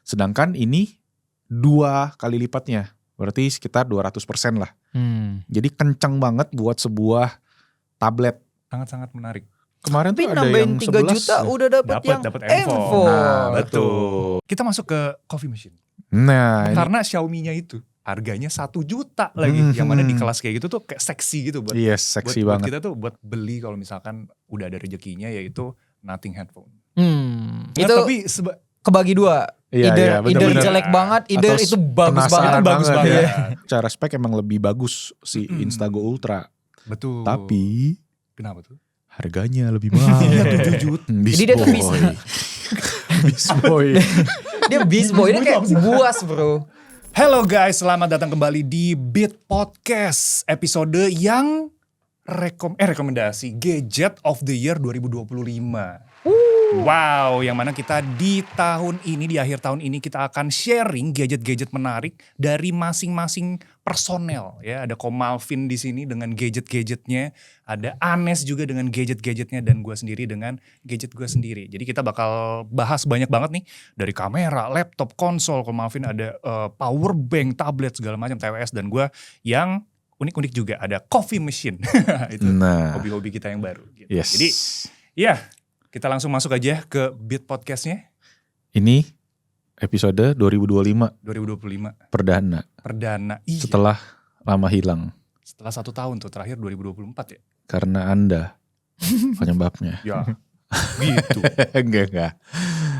Sedangkan ini 2 kali lipatnya. Berarti sekitar 200% lah. Jadi kenceng banget buat sebuah tablet. Sangat-sangat menarik. Kemarin Tapi tuh ada yang nambahin 3 11 juta udah Dapat yang M4. Nah, betul. Kita masuk ke coffee machine. Nah, ini, Karena Xiaomi-nya itu harganya 1 juta lagi. Yang mana di kelas kayak gitu tuh kayak seksi gitu buat yes, seksi buat banget. kita tuh buat beli kalau misalkan udah ada rezekinya, yaitu Nothing headphone. Nah, itu tapi kebagi 2. Iya, Either bener-bener. either jelek banget, either Atau itu bagus penasaran banget. Bagus banget. ya. Cara spek emang lebih bagus si Instago Ultra. Betul. Tapi kenapa tuh? harganya lebih mahal. Iya, 7 juta. Beast Jadi dia tuh Boy. bisa. Beast Boy. Dia beast boy, dia kayak buas bro. Halo guys, selamat datang kembali di Beat Podcast. Episode yang rekomendasi Gadget of the Year 2025. Wow, yang mana kita di tahun ini, di akhir tahun ini kita akan sharing gadget-gadget menarik dari masing-masing personel. Ya, ada Ko Malvin di sini dengan gadget-gadgetnya, ada Anes juga dengan gadget-gadgetnya, dan gue sendiri dengan gadget gue sendiri. Jadi kita bakal bahas banyak banget nih, dari kamera, laptop, konsol. Ko Malvin ada power bank, tablet, segala macam, TWS, dan gue yang unik-unik juga ada coffee machine. Itu Nah, hobi-hobi kita yang baru. Gitu. yes. Jadi ya, kita langsung masuk aja ke Beat Podcastnya. Ini episode 2025 2025 perdana. Iya. Setelah lama hilang. Setelah 1 tahun tuh, terakhir 2024 ya. Karena Anda penyebabnya. Ya, gitu. Enggak.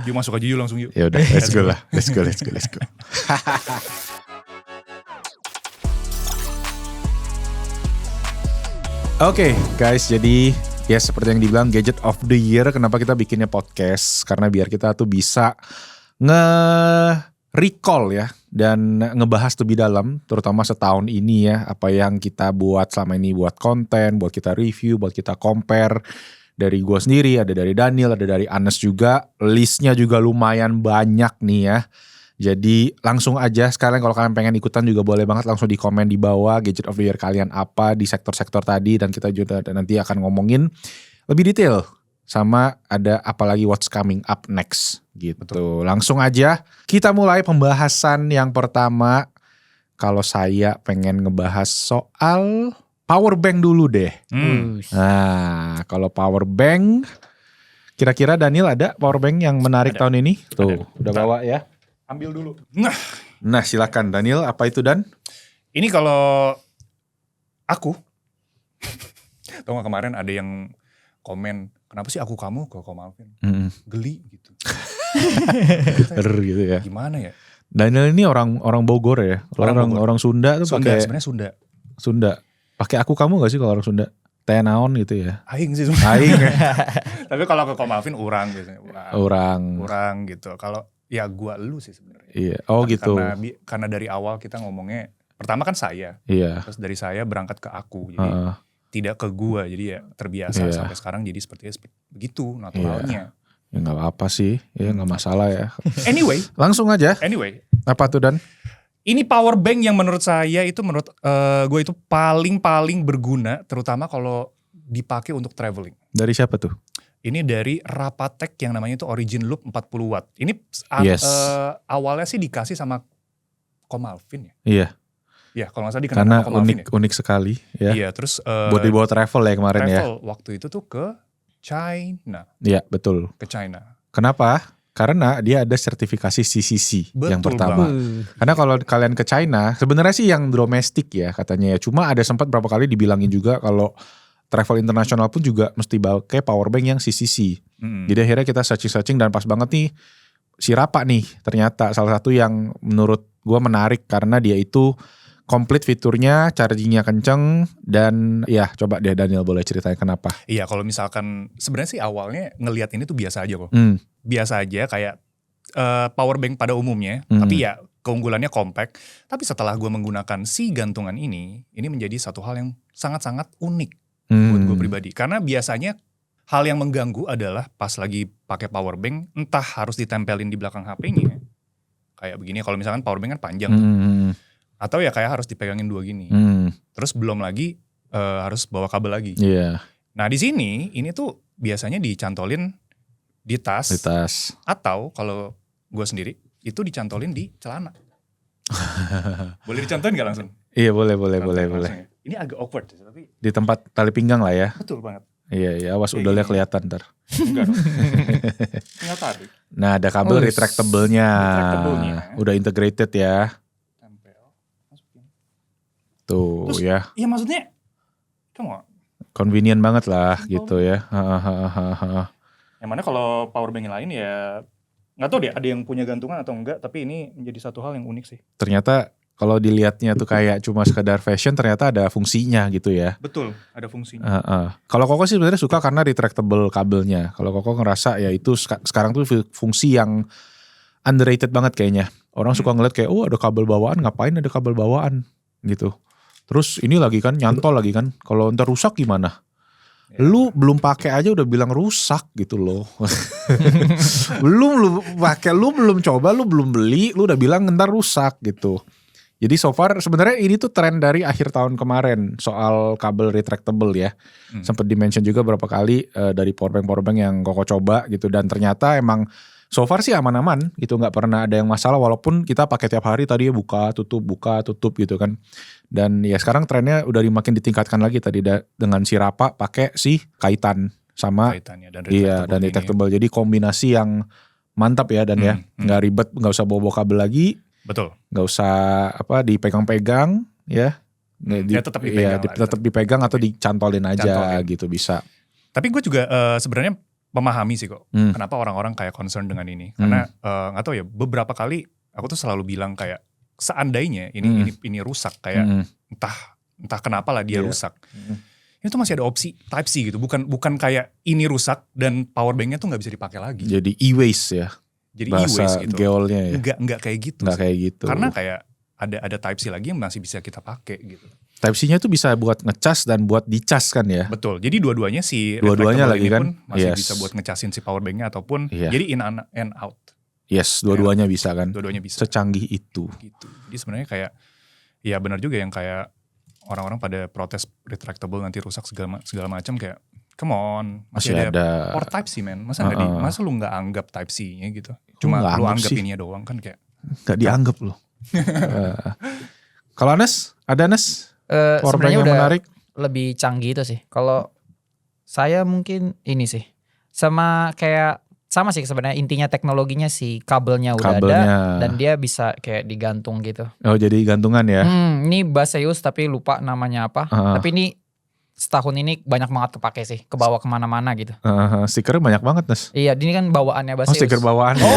Yuk masuk aja yuk langsung yuk. Ya udah, let's go lah. Let's go. Oke, guys, jadi ya seperti yang dibilang Gadget of the Year. Kenapa kita bikinnya podcast? Karena biar kita tuh bisa nge-recall ya, dan ngebahas lebih dalam, terutama setahun ini ya, apa yang kita buat selama ini, buat konten, buat kita review, buat kita compare. Dari gue sendiri, ada dari Daniel, ada dari Anes juga. Listnya juga lumayan banyak nih ya. Jadi langsung aja sekalian kalau kalian pengen ikutan juga boleh banget, langsung di komen di bawah Gadget of the Year kalian apa di sektor-sektor tadi, dan kita juga nanti akan ngomongin lebih detail sama ada apalagi what's coming up next gitu. Betul. Langsung aja kita mulai pembahasan yang pertama. Kalau saya pengen ngebahas soal power bank dulu deh. Nah, kalau power bank, kira-kira Daniel ada power bank yang menarik tahun ini? Tuh, udah bawa ya. Ambil dulu. Nah, silakan Daniel, apa itu Dan? Ini kalau aku, tau gak kemarin ada yang komen, kenapa sih aku kamu ke Ko Malvin? Geli gitu. Gitu ya. Gimana ya? Daniel ini orang Bogor ya. Orang Sunda tuh Sunda, pakai sebenarnya Sunda. Pakai aku kamu gak sih kalau orang Sunda? Tenaon gitu ya. Aing sih. Aing. Tapi kalau ke Ko Malvin urang biasanya. Urang gitu. Kalau ya gua lu sih sebenarnya. Iya. Oh tapi gitu. Karena dari awal kita ngomongnya, pertama kan saya. Iya. Terus dari saya berangkat ke aku. Jadi tidak ke gua. Jadi ya terbiasa sampai sekarang jadi sepertinya begitu naturalnya. Ya gak apa-apa sih. Ya gak masalah ya. Anyway. Langsung aja. Apa tuh Dan? Ini power bank yang menurut saya itu menurut gue itu paling berguna, terutama kalau dipakai untuk traveling. Dari siapa tuh? Ini dari Rapatech yang namanya itu Origin Loop 40 watt. Ini awalnya sih dikasih sama Ko Malvin ya. Iya. Ya kalau gak salah dikenakan karena Ko Malvin unik sekali ya. Iya, terus buat dibawa travel ya kemarin ya. Travel waktu itu tuh ke China. Iya betul. Ke China. Kenapa? Karena dia ada sertifikasi CCC yang pertama. Karena kalau kalian ke China, sebenarnya sih yang domestik ya katanya ya. Cuma ada sempat berapa kali dibilangin juga kalau travel internasional pun juga mesti pakai power bank yang CCC. Jadi akhirnya kita searching dan pas banget nih si Rapa nih ternyata salah satu yang menurut gue menarik karena dia itu komplit fiturnya, chargingnya kenceng, dan ya coba deh Daniel boleh ceritain kenapa. Iya kalau misalkan sebenarnya sih awalnya ngelihat ini tuh biasa aja kok. Biasa aja kayak power bank pada umumnya, tapi ya keunggulannya compact. Tapi setelah gue menggunakan si gantungan ini menjadi satu hal yang sangat-sangat unik buat gue pribadi. Karena biasanya hal yang mengganggu adalah pas lagi pakai power bank, entah harus ditempelin di belakang HP-nya. Kayak begini, kalau misalkan power bank kan panjang tuh. Atau ya kayak harus dipegangin 2 gini. Terus belum lagi harus bawa kabel lagi. Nah di sini ini tuh biasanya dicantolin di tas. Atau kalau gue sendiri itu dicantolin di celana. Boleh dicantolin nggak langsung? Iya boleh. Ya. Ini agak awkward tapi Di tempat tali pinggang lah ya. betul banget. Iya, awas udahnya kelihatan ntar. Enggak dong. Tinggal tarik. Nah ada kabel retractable-nya. Retractable-nya. Udah integrated ya. Tempel. Masukin. Tuh Terus, ya. Iya maksudnya, come on. Convenient banget lah Simple. gitu ya. Yang mana kalau power bank yang lain ya, nggak tahu deh ada yang punya gantungan atau enggak, tapi ini menjadi satu hal yang unik sih. Ternyata kalau dilihatnya tuh kayak cuma sekedar fashion, ternyata ada fungsinya gitu ya. Betul, ada fungsinya. Kalau Koko sih sebenarnya suka karena retractable kabelnya. Kalau Koko ngerasa ya itu sekarang tuh fungsi yang underrated banget kayaknya. Orang suka ngeliat kayak, ada kabel bawaan, ngapain ada kabel bawaan gitu. Terus ini lagi kan nyantol lagi kan. Kalau ntar rusak gimana? Ya. Lu belum pakai aja udah bilang rusak gitu loh. lu pakai, lu belum coba, lu belum beli, lu udah bilang ntar rusak gitu. Jadi so far sebenarnya ini tuh tren dari akhir tahun kemarin soal kabel retractable ya. Sempat di-mention juga berapa kali dari powerbank yang Koko coba gitu, dan ternyata emang so far sih aman-aman gitu, nggak pernah ada yang masalah walaupun kita pakai tiap hari tadi ya buka tutup gitu kan. Dan ya sekarang trennya udah makin ditingkatkan lagi tadi dengan si Rapa pakai si kaitan sama Kaitannya dan dan retractable. Jadi kombinasi yang mantap ya dan ya nggak ribet, nggak usah bawa kabel lagi. Betul. Nggak usah dipegang-pegang ya. Tetap dipegang. Tetap dipegang atau dicantolin aja gitu bisa. Tapi gue juga sebenarnya memahami sih kok kenapa orang-orang kayak concern dengan ini. Karena nggak tahu ya, beberapa kali aku tuh selalu bilang kayak seandainya ini rusak kayak entah kenapa lah dia rusak. Ini tuh masih ada opsi Type C gitu. Bukan kayak ini rusak dan power banknya tuh nggak bisa dipakai lagi. Jadi e-waste ya. Jadi bahasa e-waste gitu. geolnya ya. Enggak kayak gitu. Enggak kayak gitu. Karena kayak ada Type C lagi yang masih bisa kita pakai gitu. Type C-nya tuh bisa buat ngecas dan buat dicas kan ya. Betul. Jadi dua-duanya lagi kan masih bisa buat ngecasin si power banknya ataupun jadi in and out. Yes, dua-duanya bisa kan. Dua-duanya bisa. Secanggih itu. Gitu. Jadi sebenarnya kayak ya benar juga yang kayak orang-orang pada protes retractable nanti rusak segala macam, kayak come on, masih ada port Type C man. Masa masa lu nggak anggap Type C-nya gitu. Cuma lu anggap ininya doang kan kayak nggak dianggap loh. Kalau Anes, ada Anes? Sebenarnya udah menarik. lebih canggih itu sih. Kalau saya mungkin ini sih sama sih sebenarnya, intinya teknologinya si kabelnya udah ada dan dia bisa kayak digantung gitu. Oh jadi gantungan ya? Ini Baseus tapi lupa namanya apa. Tapi ini setahun ini banyak banget kepake sih, kebawa kemana-mana gitu. Stikernya banyak banget Nes. Iya, ini kan bawaannya Baseus. Oh stiker bawaan ya.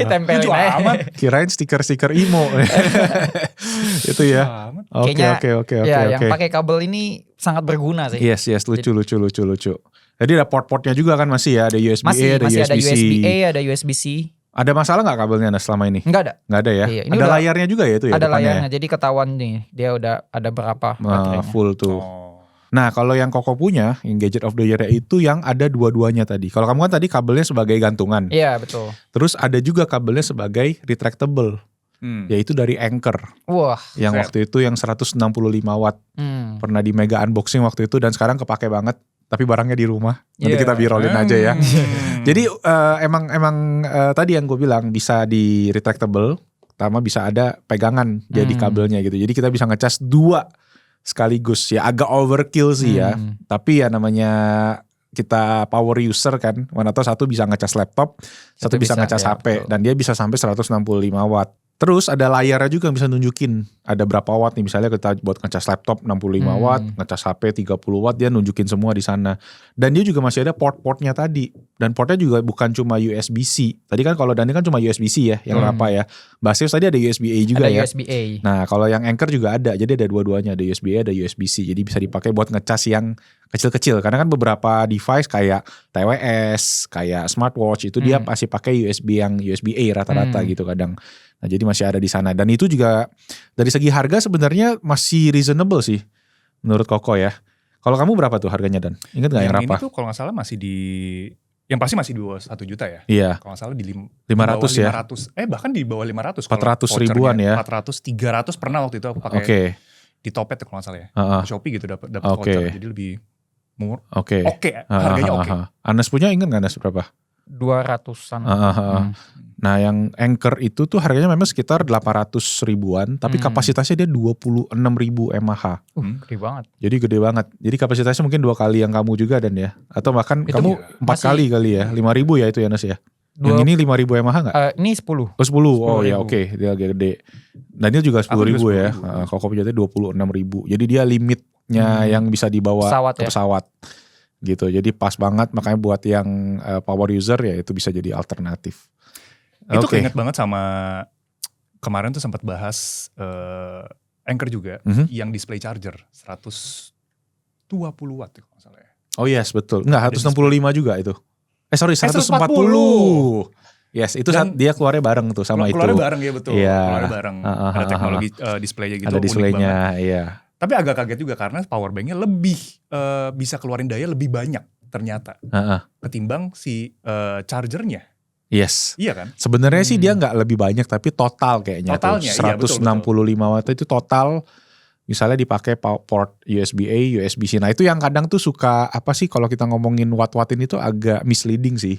Ditempelin aja. Kirain stiker imo. Itu ya. Oke. Ya, yang pakai kabel ini sangat berguna sih. Yes, lucu. Jadi ada port-portnya juga kan masih ya, ada USB-A, masih ada ada USB-C. USB-A, ada USB-C. Ada masalah nggak kabelnya Nes selama ini? Nggak ada ya? Iya, ini ada layarnya juga ya itu ya? Ada layarnya, jadi ketahuan nih dia udah ada berapa baterainya. Full tuh. Nah kalau yang Koko punya, yang Gadget of the Year itu yang ada dua-duanya tadi. Kalau kamu kan tadi kabelnya sebagai gantungan. Iya betul. Terus ada juga kabelnya sebagai retractable. Yaitu dari Anker. Wah. Yang waktu itu yang 165 watt. Pernah di mega unboxing waktu itu dan sekarang kepake banget. Tapi barangnya di rumah. Nanti kita viralin aja ya. Jadi emang tadi yang gue bilang bisa di retractable. Pertama bisa ada pegangan jadi kabelnya gitu. Jadi kita bisa ngecas dua sekaligus ya, agak overkill sih ya. Tapi ya namanya kita power user kan, mana tahu satu bisa ngecas laptop, satu bisa ngecas HP, dan dia bisa sampai 165 watt. Terus ada layarnya juga yang bisa nunjukin ada berapa watt nih, misalnya kita buat ngecas laptop 65 watt, ngecas HP 30 watt, dia nunjukin semua di sana. Dan dia juga masih ada port-portnya tadi. Dan portnya juga bukan cuma USB-C. Tadi kan kalau Dani kan cuma USB-C ya, yang apa ya. Baseus tadi ada USB-A juga ada ya. USB-A. Nah kalau yang Anker juga ada, jadi ada dua-duanya, ada USB-A, ada USB-C. Jadi bisa dipakai buat ngecas yang kecil-kecil. Karena kan beberapa device kayak TWS, kayak smartwatch itu dia pasti pakai USB yang USB-A rata-rata gitu kadang. Nah jadi masih ada di sana. Dan itu juga dari segi harga sebenarnya masih reasonable sih menurut Koko ya. Kalau kamu berapa tuh harganya Dan? Ingat gak yang Rapa? Ini tuh kalau gak salah masih yang pasti masih di bawah 1 juta ya. Iya. Kalau gak salah di 500 ya. 500. Bahkan di bawah 500. 400 ribuan ya. 400, 300 pernah waktu itu aku pakai. Oke. Di Topet kalau gak salah ya. Shopee gitu dapat voucher. Jadi lebih murah. Oke. Harganya oke. Anes punya ingat gak Anes berapa? 200-an. Nah yang Anchor itu tuh harganya memang sekitar 800 ribuan, tapi kapasitasnya dia 26.000 mAh. Gede banget. Jadi gede banget. Jadi kapasitasnya mungkin 2 kali yang kamu juga Dan ya. Atau bahkan itu kamu 4 kali ya. 5.000 ya itu ya Nas ya. Yang ini 5.000 mAh gak? Ini 10. Oh 10, oh ya oke. Dia agak gede. Dan dia juga 10.000 ya. Kalau kopi jatuh 26.000. Jadi dia limitnya yang bisa dibawa ke pesawat. Gitu. Jadi pas banget, makanya buat yang power user ya itu bisa jadi alternatif. Itu keinget banget sama kemarin tuh sempat bahas Anchor juga yang display charger 120 watt kalau salah ya. Oh yes betul. Enggak 165 juga itu. Sorry 140. Yes itu saat dia keluarnya bareng tuh sama itu. Keluarnya bareng ya betul. Yeah. Keluarnya bareng. Ada teknologi displaynya gitu. Ada displaynya iya. Tapi agak kaget juga karena power banknya lebih bisa keluarin daya lebih banyak ternyata ketimbang si chargernya. Yes. Iya kan? Sebenarnya sih dia nggak lebih banyak tapi total kayaknya totalnya, tuh 165 watt itu total. Misalnya dipakai port USB-A, USB-C. Nah itu yang kadang tuh suka apa sih kalau kita ngomongin watt-wattin itu agak misleading sih.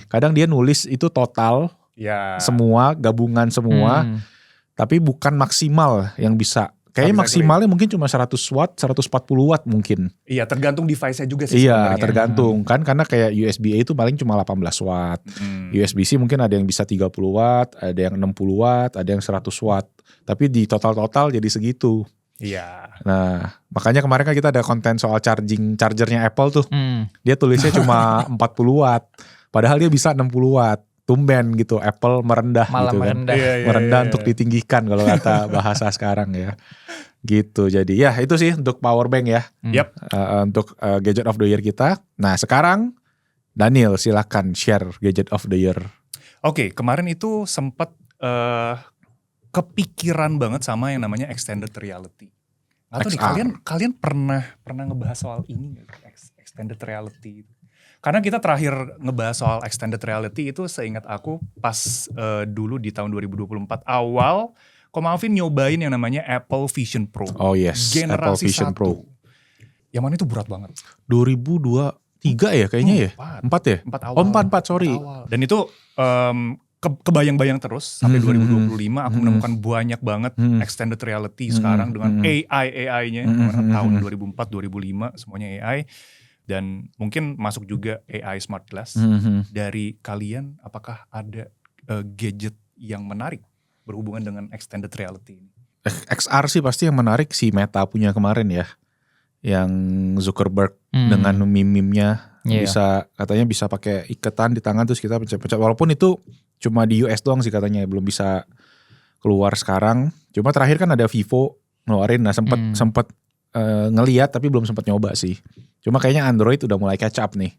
Kadang dia nulis itu total semua gabungan semua, tapi bukan maksimal yang bisa. Kayaknya maksimalnya mungkin cuma 100 watt, 140 watt mungkin. Iya tergantung device-nya juga sih sebenarnya. Iya tergantung kan karena kayak USB-A itu paling cuma 18 watt. USB-C mungkin ada yang bisa 30 watt, ada yang 60 watt, ada yang 100 watt. Tapi di total-total jadi segitu. Iya. Nah makanya kemarin kan kita ada konten soal chargernya Apple tuh. Dia tulisnya cuma 40 watt. Padahal dia bisa 60 watt. Tumben gitu Apple merendah malah gitu merendah. Kan. Merendah untuk ditinggikan kalau kata bahasa sekarang ya. Gitu jadi ya itu sih untuk power bank ya. Untuk gadget of the year kita. Nah sekarang Daniel silakan share gadget of the year. Oke, kemarin itu sempat kepikiran banget sama yang namanya extended reality. Atau kalian pernah ngebahas soal ini nggak? Extended reality. Karena kita terakhir ngebahas soal extended reality itu seingat aku pas dulu di tahun 2024 awal, Komavin nyobain yang namanya Apple Vision Pro. Oh yes, generasi Apple Vision 1. Pro. Yang mana itu berat banget. 2023 ya kayaknya ya? 4 ya? 4 awal. Oh 4 sorry. Dan itu kebayang-bayang terus sampai 2025 aku menemukan banyak banget extended reality sekarang dengan AI-nya. Tahun 2004-2005 semuanya AI. Dan mungkin masuk juga AI Smart Glass. Dari kalian apakah ada gadget yang menarik berhubungan dengan extended reality ini? XR sih pasti yang menarik si Meta punya kemarin ya. Yang Zuckerberg dengan meme-nya katanya bisa pakai iketan di tangan terus kita pencet-pencet. Walaupun itu cuma di US doang sih katanya belum bisa keluar sekarang. Cuma terakhir kan ada Vivo ngeluarin, nah sempet ngeliat tapi belum sempat nyoba sih. Cuma kayaknya Android udah mulai catch up nih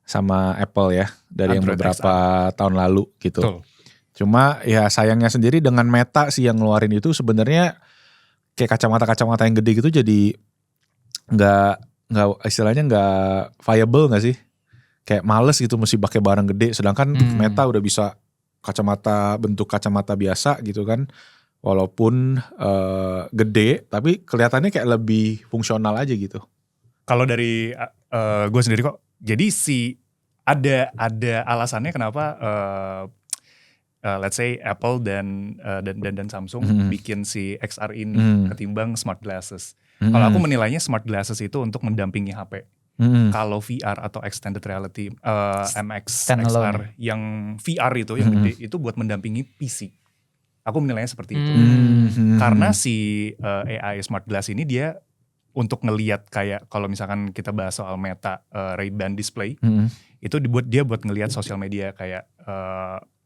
sama Apple ya dari Android yang beberapa tahun lalu gitu. Betul. Cuma ya sayangnya sendiri dengan Meta sih yang ngeluarin itu sebenarnya kayak kacamata yang gede gitu jadi nggak istilahnya nggak viable nggak sih? Kayak males gitu mesti pakai barang gede. Sedangkan Meta udah bisa bentuk kacamata biasa gitu kan. Walaupun gede tapi kelihatannya kayak lebih fungsional aja gitu. Kalau dari gue sendiri kok, jadi ada alasannya kenapa let's say Apple dan Samsung bikin si XR ini ketimbang smart glasses. Kalau aku menilainya smart glasses itu untuk mendampingi HP. Kalau VR atau extended reality MX XR yang VR itu yang gede itu buat mendampingi PC. Aku menilainya seperti itu. Karena si AI Smart Glass ini dia untuk ngelihat kayak kalau misalkan kita bahas soal Meta Ray-Ban display, itu dia buat ngelihat sosial media kayak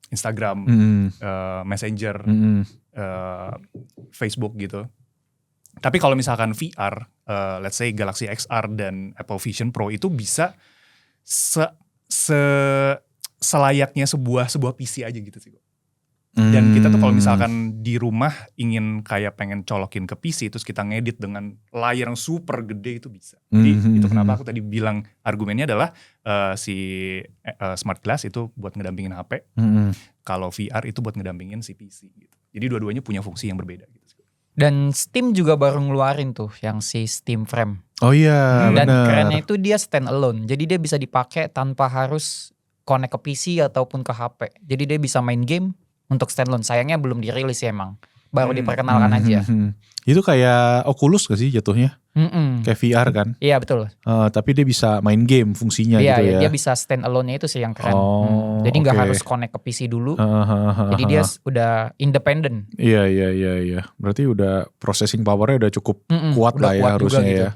Instagram, Messenger, Facebook gitu. Tapi kalau misalkan VR, let's say Galaxy XR dan Apple Vision Pro itu bisa selayaknya sebuah PC aja gitu sih. Dan kita tuh kalau misalkan di rumah ingin kayak pengen colokin ke PC terus kita ngedit dengan layar yang super gede itu bisa. Jadi itu kenapa aku tadi bilang argumennya adalah si smart glass itu buat ngedampingin HP. Kalau VR itu buat ngedampingin si PC gitu. Jadi dua-duanya punya fungsi yang berbeda gitu. Dan Steam juga baru ngeluarin tuh yang si Steam Frame. Oh iya Dan bener. kerennya itu dia stand alone. Jadi dia bisa dipakai tanpa harus connect ke PC ataupun ke HP. Jadi dia bisa main game untuk standalone. Sayangnya belum dirilis ya emang. Baru diperkenalkan aja. Itu kayak Oculus gak sih jatuhnya? Kayak VR kan? Iya betul. Tapi dia bisa main game fungsinya gitu ya? Iya, dia bisa stand alone-nya itu sih yang keren. Jadi gak harus connect ke PC dulu. Jadi dia udah independen. Iya. Berarti udah processing powernya udah cukup kuat lah ya harusnya ya. Gitu.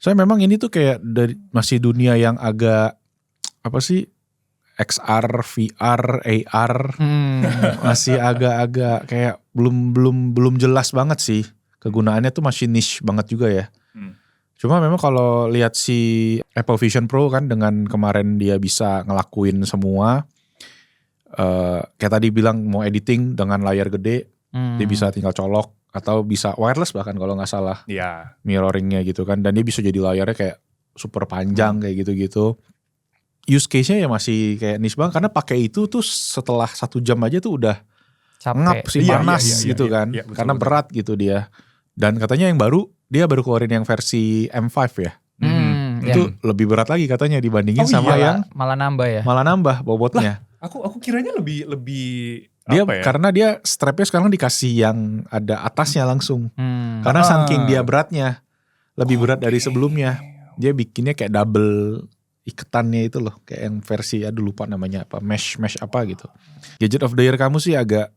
Saya memang ini tuh kayak masih dunia yang agak apa sih? XR, VR, AR masih agak-agak kayak belum jelas banget sih. Kegunaannya tuh masih niche banget juga ya. Cuma memang kalau lihat si Apple Vision Pro kan dengan kemarin dia bisa ngelakuin semua. Kayak tadi bilang mau editing dengan layar gede, dia bisa tinggal colok atau bisa wireless bahkan kalau nggak salah. Iya. Mirroringnya gitu kan, dan dia bisa jadi layarnya kayak super panjang kayak gitu-gitu. Use case-nya ya masih kayak niche banget karena pakai itu tuh setelah 1 jam aja tuh udah ngap sih, panas gitu kan. Iya, betul, karena berat gitu dia. Dan katanya yang baru, dia baru keluarin yang versi M5 ya. Itu lebih berat lagi katanya dibandingin sama yang malah nambah ya. Malah nambah bobotnya. Aku kiranya lebih dia apa ya? Karena dia strapnya sekarang dikasih yang ada atasnya langsung. Karena saking dia beratnya lebih berat dari sebelumnya. Dia bikinnya kayak double iketannya itu loh, kayak yang versi aduh lupa namanya apa, mesh apa gitu. Gadget of the year kamu sih agak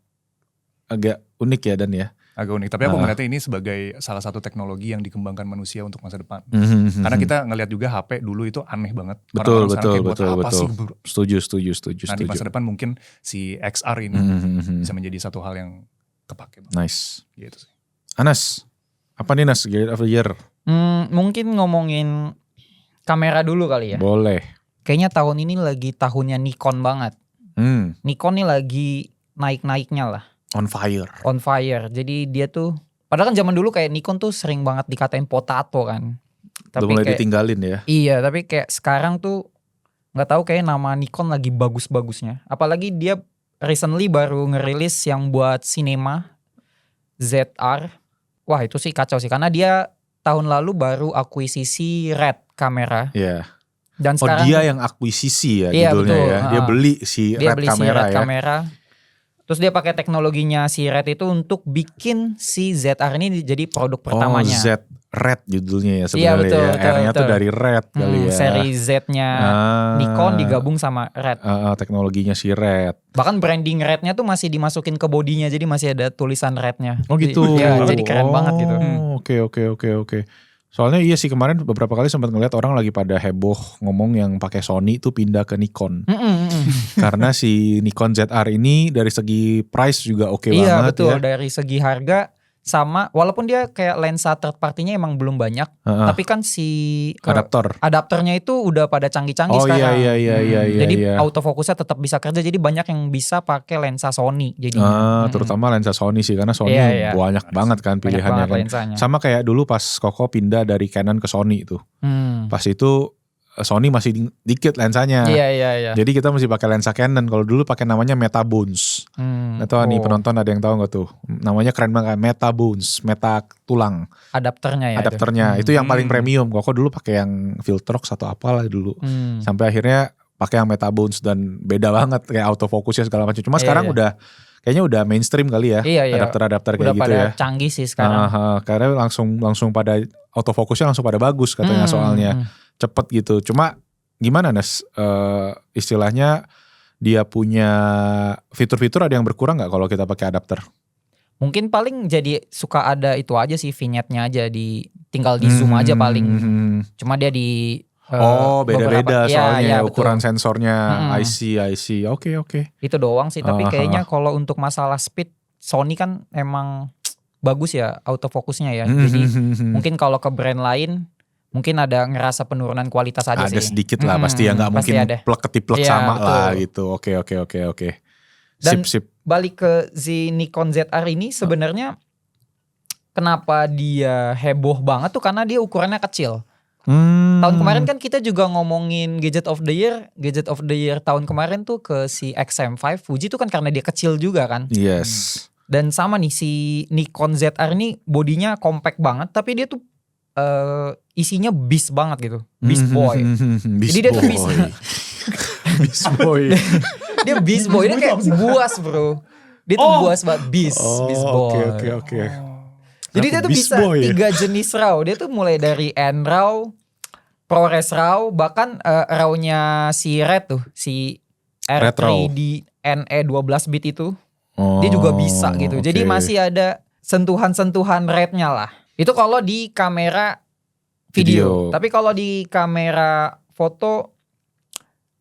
unik ya Dan ya. Agak unik, tapi aku ngeliatnya ini sebagai salah satu teknologi yang dikembangkan manusia untuk masa depan. Karena kita ngeliat juga HP dulu itu aneh banget. Betul. Setuju. Nah di masa depan mungkin si XR ini bisa menjadi satu hal yang kepake. Nice. Gitu sih. Anas, apa nih Nas Gadget of the year? Mungkin ngomongin kamera dulu kali ya. Boleh. Kayaknya tahun ini lagi tahunnya Nikon banget. Nikon nih lagi naik-naiknya lah. On fire. Jadi dia tuh, padahal kan zaman dulu kayak Nikon tuh sering banget dikatain potato kan. Tapi udah mulai kayak, ditinggalin ya. Iya, tapi kayak sekarang tuh nggak tahu kayak nama Nikon lagi bagus-bagusnya. Apalagi dia recently baru ngerilis yang buat cinema ZR. Wah itu sih kacau sih, karena dia tahun lalu baru akuisisi Red kamera. Iya. Dan sekarang dia yang akuisisi ya judulnya betul. Ya. Dia beli si Red kamera ya. Kamera. Terus dia pakai teknologinya si Red itu untuk bikin si ZR ini jadi produk pertamanya. Z Red judulnya ya sebenarnya. Iya, betul, ya. R-nya tuh dari Red kali ya. Seri Z-nya Nikon digabung sama Red. Teknologinya si Red. Bahkan branding Red-nya tuh masih dimasukin ke bodinya, jadi masih ada tulisan Red-nya. Oh gitu. Jadi keren banget gitu. Oke. Soalnya iya sih kemarin beberapa kali sempat ngeliat orang lagi pada heboh ngomong yang pakai Sony itu pindah ke Nikon. Karena si Nikon ZR ini dari segi price juga oke banget ya. Iya betul, dari segi harga sama, walaupun dia kayak lensa third partinya emang belum banyak, tapi kan si adaptornya itu udah pada canggih-canggih sekarang. Jadi autofokusnya tetap bisa kerja, jadi banyak yang bisa pakai lensa Sony jadinya. Terutama lensa Sony sih, karena Sony banyak banget kan pilihannya kan. Lensanya. Sama kayak dulu pas Koko pindah dari Canon ke Sony itu. Pas itu Sony masih dikit lensanya. Iya. Jadi kita mesti pakai lensa Canon. Kalau dulu pakai namanya Metabones. Atau nih penonton ada yang tahu nggak tuh? Namanya keren banget, Metabones, meta tulang. Adapternya itu yang paling premium. Kok dulu pakai yang Viltrox atau apalah dulu. Sampai akhirnya pakai yang Metabones dan beda banget kayak autofokusnya segala macam. Cuma sekarang udah kayaknya udah mainstream kali ya. Adapter-adapter kayak gitu ya. Udah pada canggih sih sekarang. Karena langsung pada autofokusnya langsung pada bagus katanya soalnya. Cepet gitu. Cuma gimana Nes, istilahnya dia punya fitur-fitur ada yang berkurang gak kalau kita pakai adapter? Mungkin paling jadi suka ada itu aja sih, vignette-nya aja tinggal di zoom aja paling. Cuma dia di beda-beda soalnya ukuran sensornya. I see. Oke. Itu doang sih, tapi kayaknya kalau untuk masalah speed Sony kan emang bagus ya autofokusnya ya. Jadi mungkin kalau ke brand lain mungkin ada ngerasa penurunan kualitas aja sih. Ada sedikit lah pasti ya, gak mungkin plek ketiplek sama betul. Lah gitu. Oke. Dan sip. Balik ke si Nikon ZR ini sebenarnya kenapa dia heboh banget tuh karena dia ukurannya kecil. Tahun kemarin kan kita juga ngomongin Gadget of the Year tahun kemarin tuh ke si XM5 Fuji tuh kan karena dia kecil juga kan. Yes. Dan sama nih si Nikon ZR ini bodinya compact banget, tapi dia tuh isinya beast banget gitu, beast boy. Jadi dia tuh bisa Beast Boy. Dia Beast Boy, dia kayak buas bro. Dia tuh buas banget, Beast Boy. Oke. Jadi dia tuh Beast bisa Boy, 3 jenis RAW. Dia tuh mulai dari N-RAW, ProRes RAW, bahkan RAW-nya si Red tuh, si Red RAW. R3D NE 12 bit itu. Dia juga bisa gitu. Jadi masih ada sentuhan-sentuhan rednya lah. Itu kalau di kamera video. Tapi kalau di kamera foto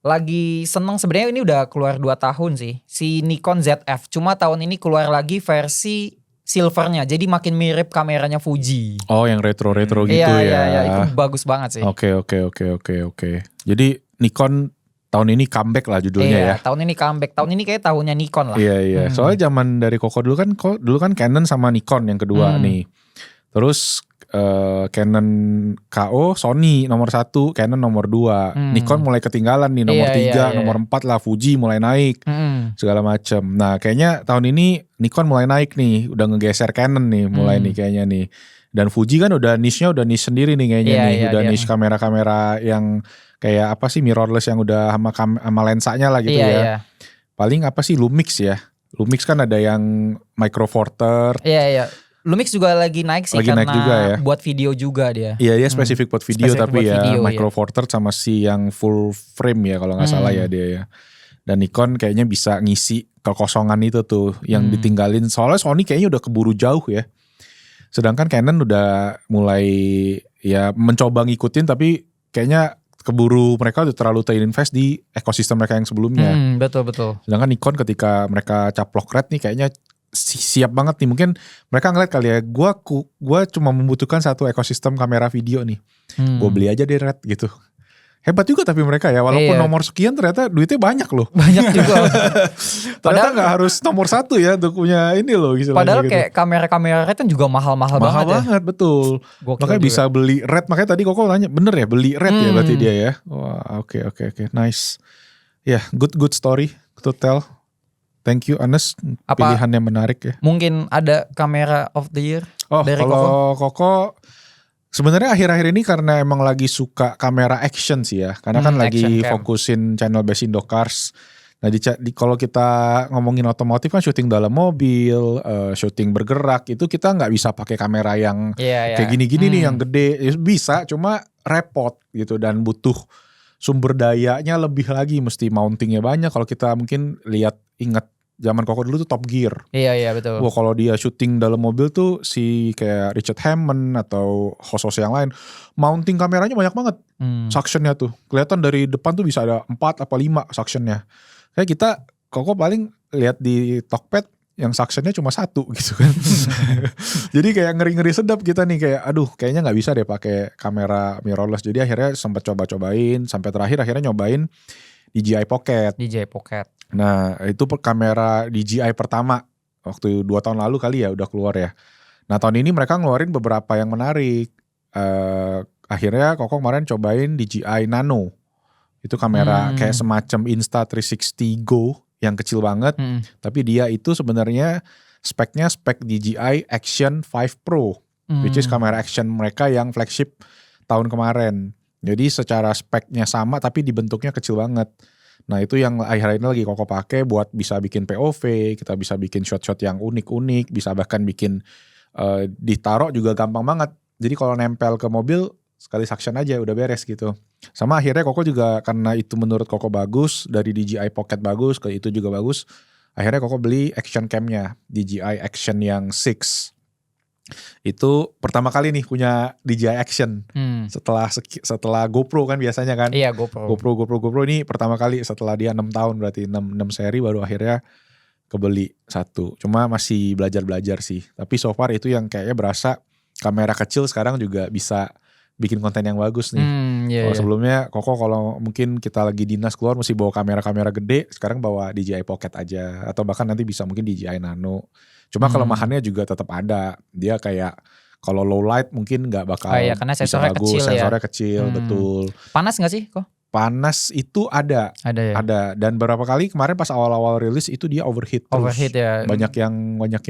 lagi seneng sebenarnya ini udah keluar 2 tahun sih. Si Nikon ZF. Cuma tahun ini keluar lagi versi silvernya. Jadi makin mirip kameranya Fuji. Oh, yang retro-retro gitu ya. Iya, itu bagus banget sih. Oke. Jadi Nikon tahun ini comeback lah judulnya ya. Tahun ini comeback. Tahun ini kayak tahunnya Nikon lah. Iya. Soalnya zaman dari Koko dulu kan Canon sama Nikon yang kedua nih. Terus Canon KO, Sony nomor 1, Canon nomor 2. Nikon mulai ketinggalan nih nomor 3, nomor 4 lah, Fuji mulai naik. Segala macam. Nah, kayaknya tahun ini Nikon mulai naik nih, udah ngegeser Canon nih mulai nih kayaknya nih. Dan Fuji kan udah niche-nya udah niche sendiri nih kayaknya nih. Udah niche kamera-kamera yang kayak apa sih mirrorless yang udah sama lensanya lah gitu ya. Paling apa sih Lumix ya. Lumix kan ada yang Micro Four Thirds. Iya. Lumix juga lagi naik sih karena naik juga ya. Buat video juga dia. Iya dia spesifik buat video Spesifik tapi buat ya video, Micro Four Thirds sama si yang full frame ya kalau nggak salah ya dia ya. Dan Nikon kayaknya bisa ngisi kekosongan itu tuh yang ditinggalin. Soalnya Sony kayaknya udah keburu jauh ya. Sedangkan Canon udah mulai ya mencoba ngikutin tapi kayaknya keburu mereka udah terlalu terinvest di ekosistem mereka yang sebelumnya. Betul. Sedangkan Nikon ketika mereka caplok red nih kayaknya siap banget nih. Mungkin mereka ngeliat kali ya, gua cuma membutuhkan satu ekosistem kamera video nih. Gue beli aja deh red gitu. Hebat juga tapi mereka ya, walaupun nomor sekian ternyata duitnya banyak loh. Banyak juga. Ternyata gak harus nomor 1 ya untuk punya ini loh. Padahal gitu. kayak kamera-kamera red kan juga mahal-mahal banget ya. Mahal banget betul. Gokil makanya juga. bisa beli red, makanya tadi Koko nanya bener ya beli red ya berarti dia ya. Wah oke nice. Ya good story to tell. Thank you Anes, pilihan yang menarik ya. Mungkin ada kamera of the year dari kalau Koko sebenarnya akhir-akhir ini karena emang lagi suka kamera action sih ya. Karena kan lagi fokusin channel Best Indo Cars. Nah kalau kita ngomongin otomotif kan syuting dalam mobil, syuting bergerak itu kita nggak bisa pakai kamera yang kayak gini-gini nih yang gede. Bisa cuma repot gitu dan butuh sumber dayanya lebih lagi, mesti mountingnya banyak. Kalau kita mungkin ingat zaman Koko dulu tuh Top Gear. Iya betul. Wah kalau dia syuting dalam mobil tuh si kayak Richard Hammond atau host-host yang lain, mounting kameranya banyak banget. Suctionnya tuh kelihatan dari depan tuh bisa ada 4 apa 5 suctionnya. Kayak kita Koko paling lihat di Tokped yang suctionnya cuma 1 gitu kan. Jadi kayak ngeri-ngeri sedap kita nih, kayak aduh kayaknya gak bisa deh pakai kamera mirrorless. Jadi akhirnya sempat coba-cobain sampai terakhir akhirnya nyobain DJI Pocket. Nah itu kamera DJI pertama waktu 2 tahun lalu kali ya udah keluar ya. Nah tahun ini mereka ngeluarin beberapa yang menarik. Akhirnya Koko kemarin cobain DJI Nano. Itu kamera kayak semacam Insta360 Go yang kecil banget. Tapi dia itu sebenarnya speknya spek DJI Action 5 Pro. Which is kamera action mereka yang flagship tahun kemarin. Jadi secara speknya sama tapi dibentuknya kecil banget. Nah itu yang akhir-akhir ini lagi Koko pakai buat bisa bikin POV, kita bisa bikin shot-shot yang unik-unik, bisa bahkan bikin ditaruh juga gampang banget. Jadi kalau nempel ke mobil sekali suction aja udah beres gitu. Sama akhirnya Koko juga karena itu menurut Koko bagus, dari DJI Pocket bagus, ke itu juga bagus. Akhirnya Koko beli action camnya, DJI Action yang 6. Itu pertama kali nih punya DJI Action setelah GoPro kan biasanya kan. Iya GoPro ini pertama kali setelah dia 6 tahun berarti 6 seri baru akhirnya kebeli 1. Cuma masih belajar sih. Tapi so far itu yang kayaknya berasa kamera kecil sekarang juga bisa bikin konten yang bagus nih. Kalau sebelumnya Koko kalau mungkin kita lagi dinas keluar mesti bawa kamera gede, sekarang bawa DJI Pocket aja atau bahkan nanti bisa mungkin DJI Nano. Cuma kelemahannya juga tetap ada. Dia kayak kalau low light mungkin nggak bakal karena sensornya bisa bagus. Kecil sensornya kecil, betul. Panas nggak sih kok? Panas itu ada ya? Ada. Dan beberapa kali kemarin pas awal-awal rilis itu dia overheat terus. Overheat ya. Banyak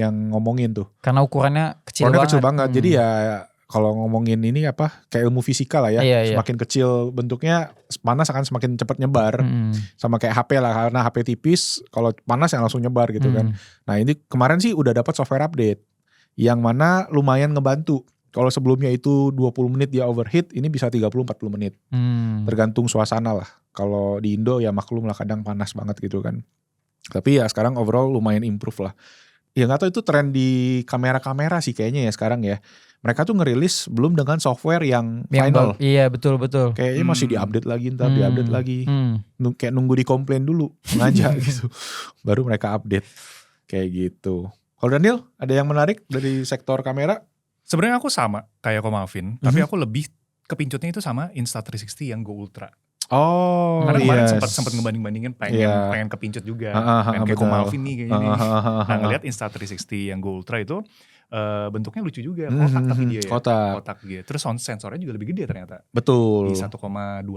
yang ngomongin tuh. Karena ukurannya kecil banget. Jadi ya kalau ngomongin ini kayak ilmu fisika lah ya. Iya. Semakin kecil bentuknya panas akan semakin cepat nyebar. Sama kayak HP lah, karena HP tipis kalau panas yang langsung nyebar gitu kan. Nah ini kemarin sih udah dapat software update yang mana lumayan ngebantu. Kalau sebelumnya itu 20 menit dia overheat, ini bisa 30-40 menit. Tergantung suasana lah. Kalau di Indo ya maklum lah kadang panas banget gitu kan. Tapi ya sekarang overall lumayan improve lah. Ya gak tahu itu tren di kamera-kamera sih kayaknya ya sekarang ya. Mereka tuh ngerilis belum dengan software yang final. Iya betul. Kayaknya masih diupdate lagi, ntar diupdate lagi. Kayak nunggu dikomplain dulu, sengaja gitu. Baru mereka update. Kayak gitu. Kalau Daniel, ada yang menarik dari sektor kamera? Sebenarnya aku sama kayak Ko Malvin, tapi aku lebih kepincutnya itu sama Insta360 yang Go Ultra. Oh, karena kemarin sempat ngebanding-bandingin pengen kepincut juga, pengen kayak Ko Malvin nih kayaknya nih. Nah ngeliat Insta360 yang Go Ultra itu bentuknya lucu juga, kotak tapi dia ya. Kotak dia. Terus sensornya juga lebih gede ternyata. Betul. Di 1,28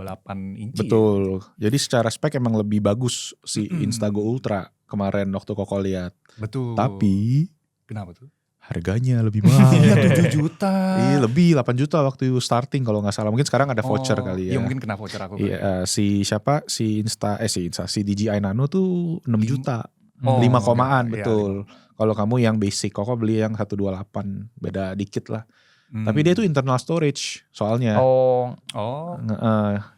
inci. Betul. Ya. Jadi secara spek emang lebih bagus si Insta Go Ultra kemarin waktu Koko lihat. Betul. Tapi kenapa tuh? Harganya lebih mahal. Iya 7 juta. Iya lebih 8 juta waktu starting kalau gak salah. Mungkin sekarang ada voucher kali ya. Iya mungkin kena voucher aku. Iya si DJI Nano tuh 6 juta. 5 komaan betul. Kalau kamu yang basic, Koko beli yang 128, beda dikit lah. Tapi dia tuh internal storage soalnya.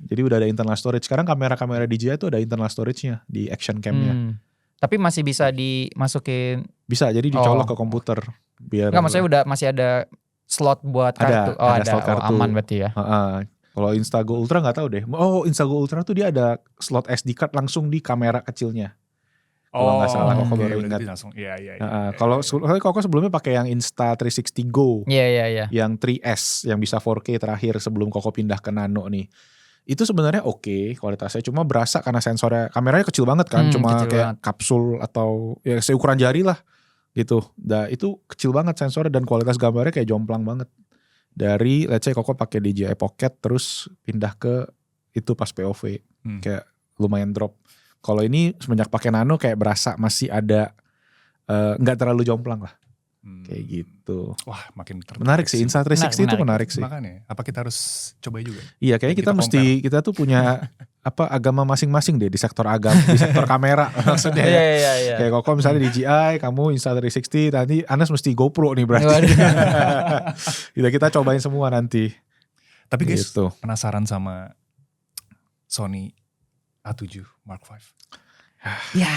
Jadi udah ada internal storage. Sekarang kamera-kamera DJI tuh ada internal storage-nya di action cam-nya. Tapi masih bisa dimasukin. Bisa, jadi dicolok ke komputer. Biar enggak, maksudnya masih ada slot buat kartu. Ada slot kartu. Aman berarti ya. Kalau Instago Ultra nggak tahu deh. Instago Ultra tuh dia ada slot SD card langsung di kamera kecilnya. Kalau nggak salah, Koko baru ingat. Kalau Koko sebelumnya pakai yang Insta360 Go. Iya. Yang 3S yang bisa 4K terakhir sebelum Koko pindah ke Nano nih. Itu sebenarnya oke kualitasnya, cuma berasa karena sensornya, kameranya kecil banget kan, cuma kayak kapsul atau ya seukuran jari lah gitu. Itu kecil banget sensornya dan kualitas gambarnya kayak jomplang banget. Dari let's say Koko pakai DJI Pocket terus pindah ke itu pas POV, kayak lumayan drop. Kalau ini semenjak pakai Nano kayak berasa masih ada nggak terlalu jomplang lah. Kayak gitu. Wah makin menarik sih, Insta360 itu menarik sih. Makanya apa kita harus coba juga? Iya kayaknya kita tuh punya agama masing-masing deh di sektor agama, di sektor kamera maksudnya. Iya. Kayak Koko misalnya DJI, kamu Insta360, nanti Anas mesti GoPro nih berarti. Kita cobain semua nanti. Tapi guys, penasaran sama Sony A7 Mark V? Ya.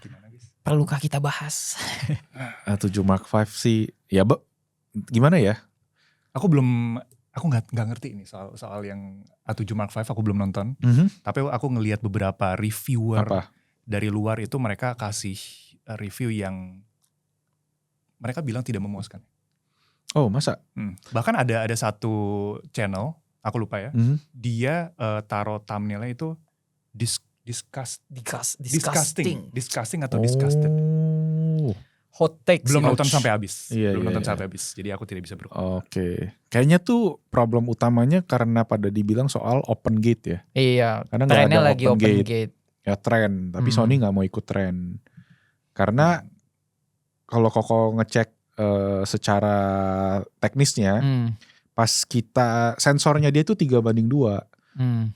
Gimana guys? Perlukah kita bahas? A7 Mark V sih, ya gimana ya? Aku nggak ngerti ini soal yang A7 Mark V, aku belum nonton. Tapi aku ngelihat beberapa reviewer dari luar itu mereka kasih review yang mereka bilang tidak memuaskan. Oh masa? Bahkan ada satu channel, aku lupa ya, dia taruh thumbnailnya itu disgusting atau disgusted. Hot take. Belum nonton sampai habis. Nonton sampai habis. Jadi aku tidak bisa berkomentar. Oke. Kayaknya tuh problem utamanya karena pada dibilang soal open gate ya. Iya. Karena trennya lagi open gate. Ya tren. Tapi Sony nggak mau ikut tren. Karena kalau Koko ngecek secara teknisnya, pas kita sensornya dia tuh 3:2.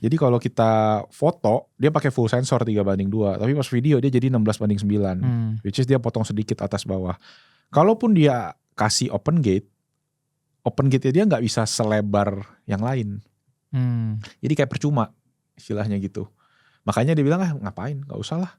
Jadi kalau kita foto, dia pakai full sensor 3:2. Tapi pas video dia jadi 16:9. Which is dia potong sedikit atas bawah. Kalaupun dia kasih open gate dia nggak bisa selebar yang lain. Jadi kayak percuma istilahnya gitu. Makanya dia bilang ngapain, gak usah lah.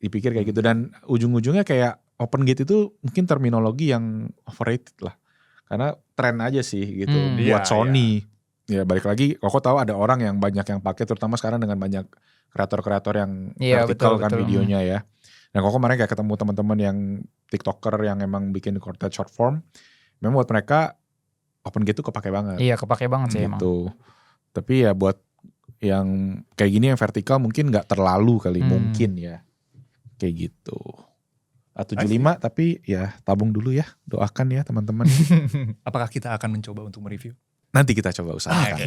Dipikir kayak gitu. Dan ujung-ujungnya kayak open gate itu mungkin terminologi yang overrated lah. Karena tren aja sih gitu buat Sony. Ya balik lagi, Koko tahu ada orang yang banyak yang pakai, terutama sekarang dengan banyak kreator-kreator yang vertikal kan videonya ya. Dan Koko kemarin kayak ketemu teman-teman yang TikToker yang emang bikin content short form, memang buat mereka open gate tuh kepake banget. Iya kepake banget sih gitu. Tapi ya buat yang kayak gini yang vertikal mungkin nggak terlalu kali, mungkin ya. Kayak gitu. A75 tapi ya tabung dulu ya, doakan ya teman-teman. Apakah kita akan mencoba untuk mereview? Nanti kita coba usahakan.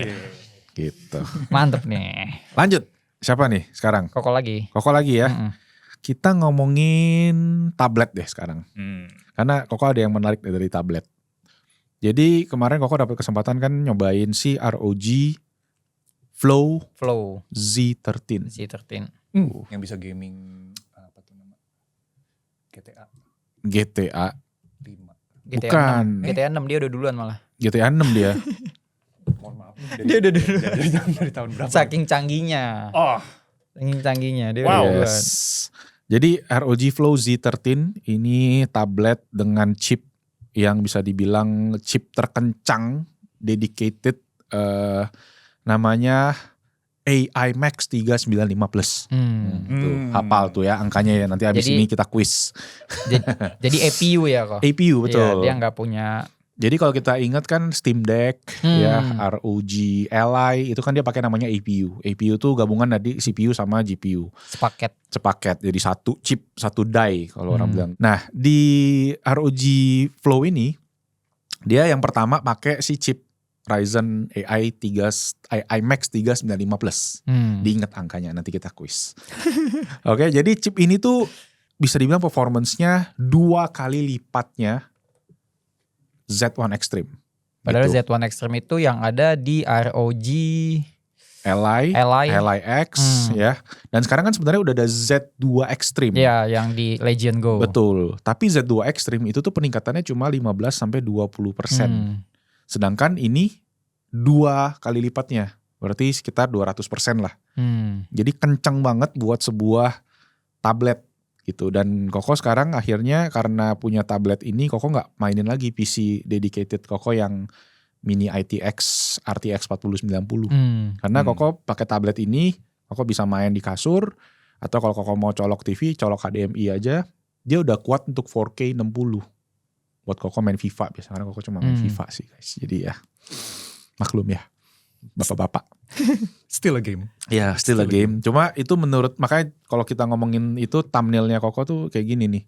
Gitu. Mantep nih. Lanjut. Siapa nih sekarang? Koko lagi ya. Kita ngomongin tablet deh sekarang. Karena Koko ada yang menarik dari tablet. Jadi kemarin Koko dapat kesempatan kan nyobain si ROG Flow Z13. Yang bisa gaming apa tuh nama? GTA 5. Bukan. GTA 6 dia udah duluan malah. GTA 6 dia. Mohon maaf. Dia udah duluan. Dari tahun berapa? Saking canggihnya. Saking canggihnya dia udah duluan. Jadi ROG Flow Z13 ini tablet dengan chip yang bisa dibilang chip terkencang, dedicated, namanya AI Max 395 Plus. Tuh, hafal tuh ya angkanya ya, nanti abis ini kita quiz. Jadi APU ya kok? APU betul. Ya, dia gak punya. Jadi kalau kita ingat kan Steam Deck ya, ROG Ally itu kan dia pakai namanya APU. APU tuh gabungan dari CPU sama GPU. Sepaket. Jadi satu chip, satu die kalau orang bilang. Nah, di ROG Flow ini dia yang pertama pakai si chip Ryzen AI Max 395 Plus. Diingat angkanya, nanti kita quiz. Oke, jadi chip ini tuh bisa dibilang performance-nya 2 kali lipatnya Z1 Extreme. Padahal gitu. Z1 Extreme itu yang ada di ROG Ally X ya. Dan sekarang kan sebenarnya udah ada Z2 Extreme. Ya, yang di Legend Go. Betul. Tapi Z2 Extreme itu tuh peningkatannya cuma 15-20%. Sedangkan ini 2 kali lipatnya. Berarti sekitar 200% lah. Jadi kencang banget buat sebuah tablet gitu. Dan Koko sekarang akhirnya karena punya tablet ini, Koko gak mainin lagi PC dedicated Koko yang Mini RTX 4090. Karena Koko pakai tablet ini, Koko bisa main di kasur, atau kalau Koko mau colok TV, colok HDMI aja, dia udah kuat untuk 4K 60. Buat Koko main FIFA biasanya, karena Koko cuma main FIFA sih guys. Jadi ya maklum ya bapak-bapak. Still a game. Ya, still a game. Cuma itu makanya kalau kita ngomongin itu thumbnailnya Koko tuh kayak gini nih.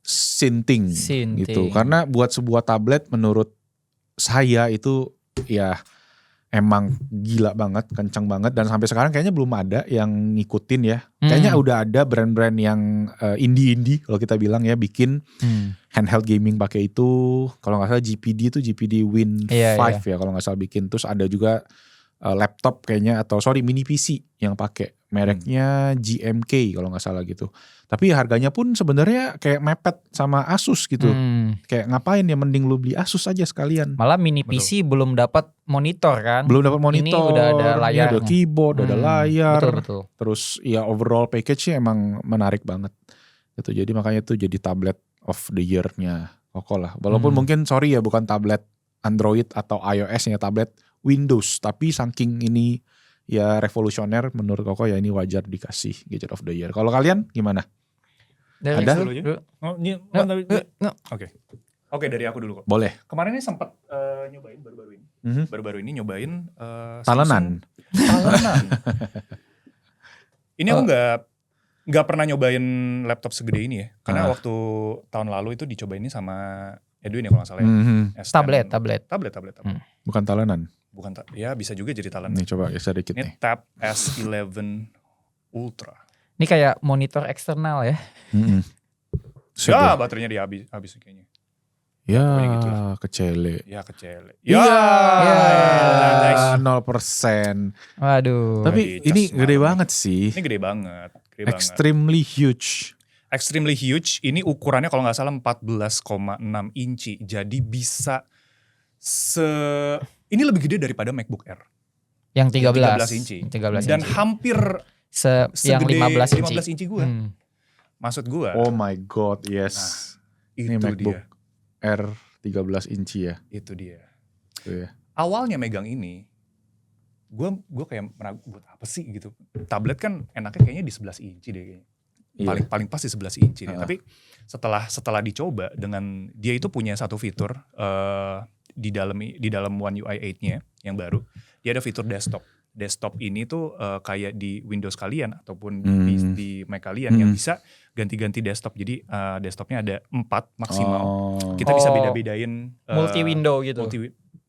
Sinting. Gitu. Karena buat sebuah tablet menurut saya itu ya emang gila banget, kencang banget. Dan sampai sekarang kayaknya belum ada yang ngikutin ya. Kayaknya udah ada brand-brand yang indie-indie kalau kita bilang ya, bikin handheld gaming pakai itu. Kalau gak salah GPD itu GPD Win 5 ya kalau gak salah bikin. Terus ada juga laptop kayaknya, atau mini PC yang pakai. Mereknya GMK kalau gak salah gitu. Tapi harganya pun sebenarnya kayak mepet sama Asus gitu. Kayak ngapain ya, mending lu beli Asus aja sekalian. Malah mini PC belum dapat monitor kan. Belum dapat monitor. Ini udah ada layar. Ada keyboard, ada layar. Betul. Terus ya overall package-nya emang menarik banget. Gitu. Jadi makanya itu jadi tablet of the year-nya Koko lah. Walaupun mungkin sorry ya bukan tablet Android atau iOS-nya, tablet Windows. Tapi saking ini ya revolusioner menurut Koko ya ini wajar dikasih gadget of the year. Kalau kalian gimana? Ada? Oke, dari aku dulu kok. Boleh. Kemarin ini sempat nyobain baru-baru ini. Baru-baru ini nyobain talenan. Ini aku nggak pernah nyobain laptop segede ini ya. Karena waktu tahun lalu itu dicobain ini sama Edwin ya kalau nggak salah ya. Tablet. Bukan talenan. Ya bisa juga jadi talenan. Nih coba geser dikit nih. Ini Tab S11 Ultra. Ini kayak monitor eksternal ya. Ya baterainya dia habis kayaknya. Ya gitu kecele. Ya kecele. Ya, guys. 0%. Waduh. Tapi ini gede banget sih. Ini gede banget. Extremely huge. Extremely huge. Ini ukurannya kalau nggak salah 14,6 inci. Jadi bisa ini lebih gede daripada MacBook Air. Yang 13 inci. 13 Dan inci. hampir yang 15 inci gue. Maksud gue. Oh my god, yes. Nah, ini itu MacBook dia. Air 13 inci ya. Itu dia. Iya. Awalnya megang ini, gue kayak meragu buat apa sih gitu. Tablet kan enaknya kayaknya di 11 inci deh kayaknya. Paling pas di 11 inci deh. Tapi setelah dicoba dengan dia itu punya satu fitur di dalam One UI 8-nya yang baru, dia ada fitur desktop. Desktop ini tuh kayak di Windows kalian ataupun di Mac kalian yang bisa ganti-ganti desktop. Jadi desktopnya ada 4 maksimal. Kita bisa beda-bedain multi window gitu.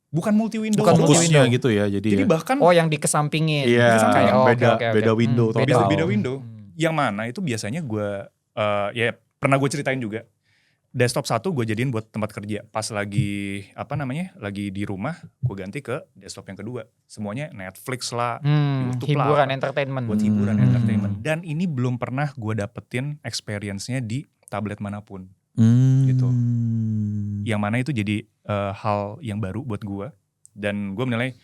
Bukan multi window. Bukan fokusnya gitu ya. Jadi bahkan yang dikesampingin. Iya, kayak beda window. Beda window. Yang mana itu biasanya gue pernah gue ceritain juga. desktop 1 gue jadiin buat tempat kerja. Pas lagi lagi di rumah, gue ganti ke desktop yang kedua. Semuanya Netflix lah, YouTube hiburan lah, entertainment. buat hiburan entertainment. Dan ini belum pernah gue dapetin experience-nya di tablet manapun. Gitu. Yang mana itu jadi hal yang baru buat gue. Dan gue menilai,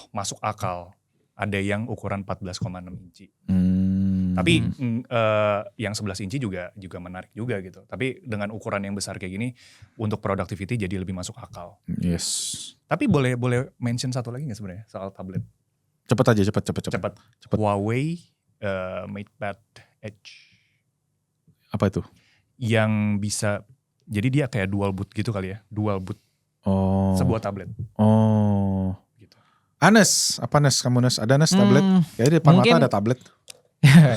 masuk akal. Ada yang ukuran 14,6 inci. Tapi yang 11 inci juga menarik juga gitu. Tapi dengan ukuran yang besar kayak gini, untuk productivity jadi lebih masuk akal. Yes. Tapi boleh mention satu lagi gak sebenarnya soal tablet? Cepet aja. Huawei MatePad Edge. Apa itu? Yang bisa, jadi dia kayak dual boot gitu kali ya. Dual boot. Sebuah tablet. Gitu. Anes, apa Nes? Kamu Nes? Ada Nes tablet? Kayaknya di depan mata ada tablet.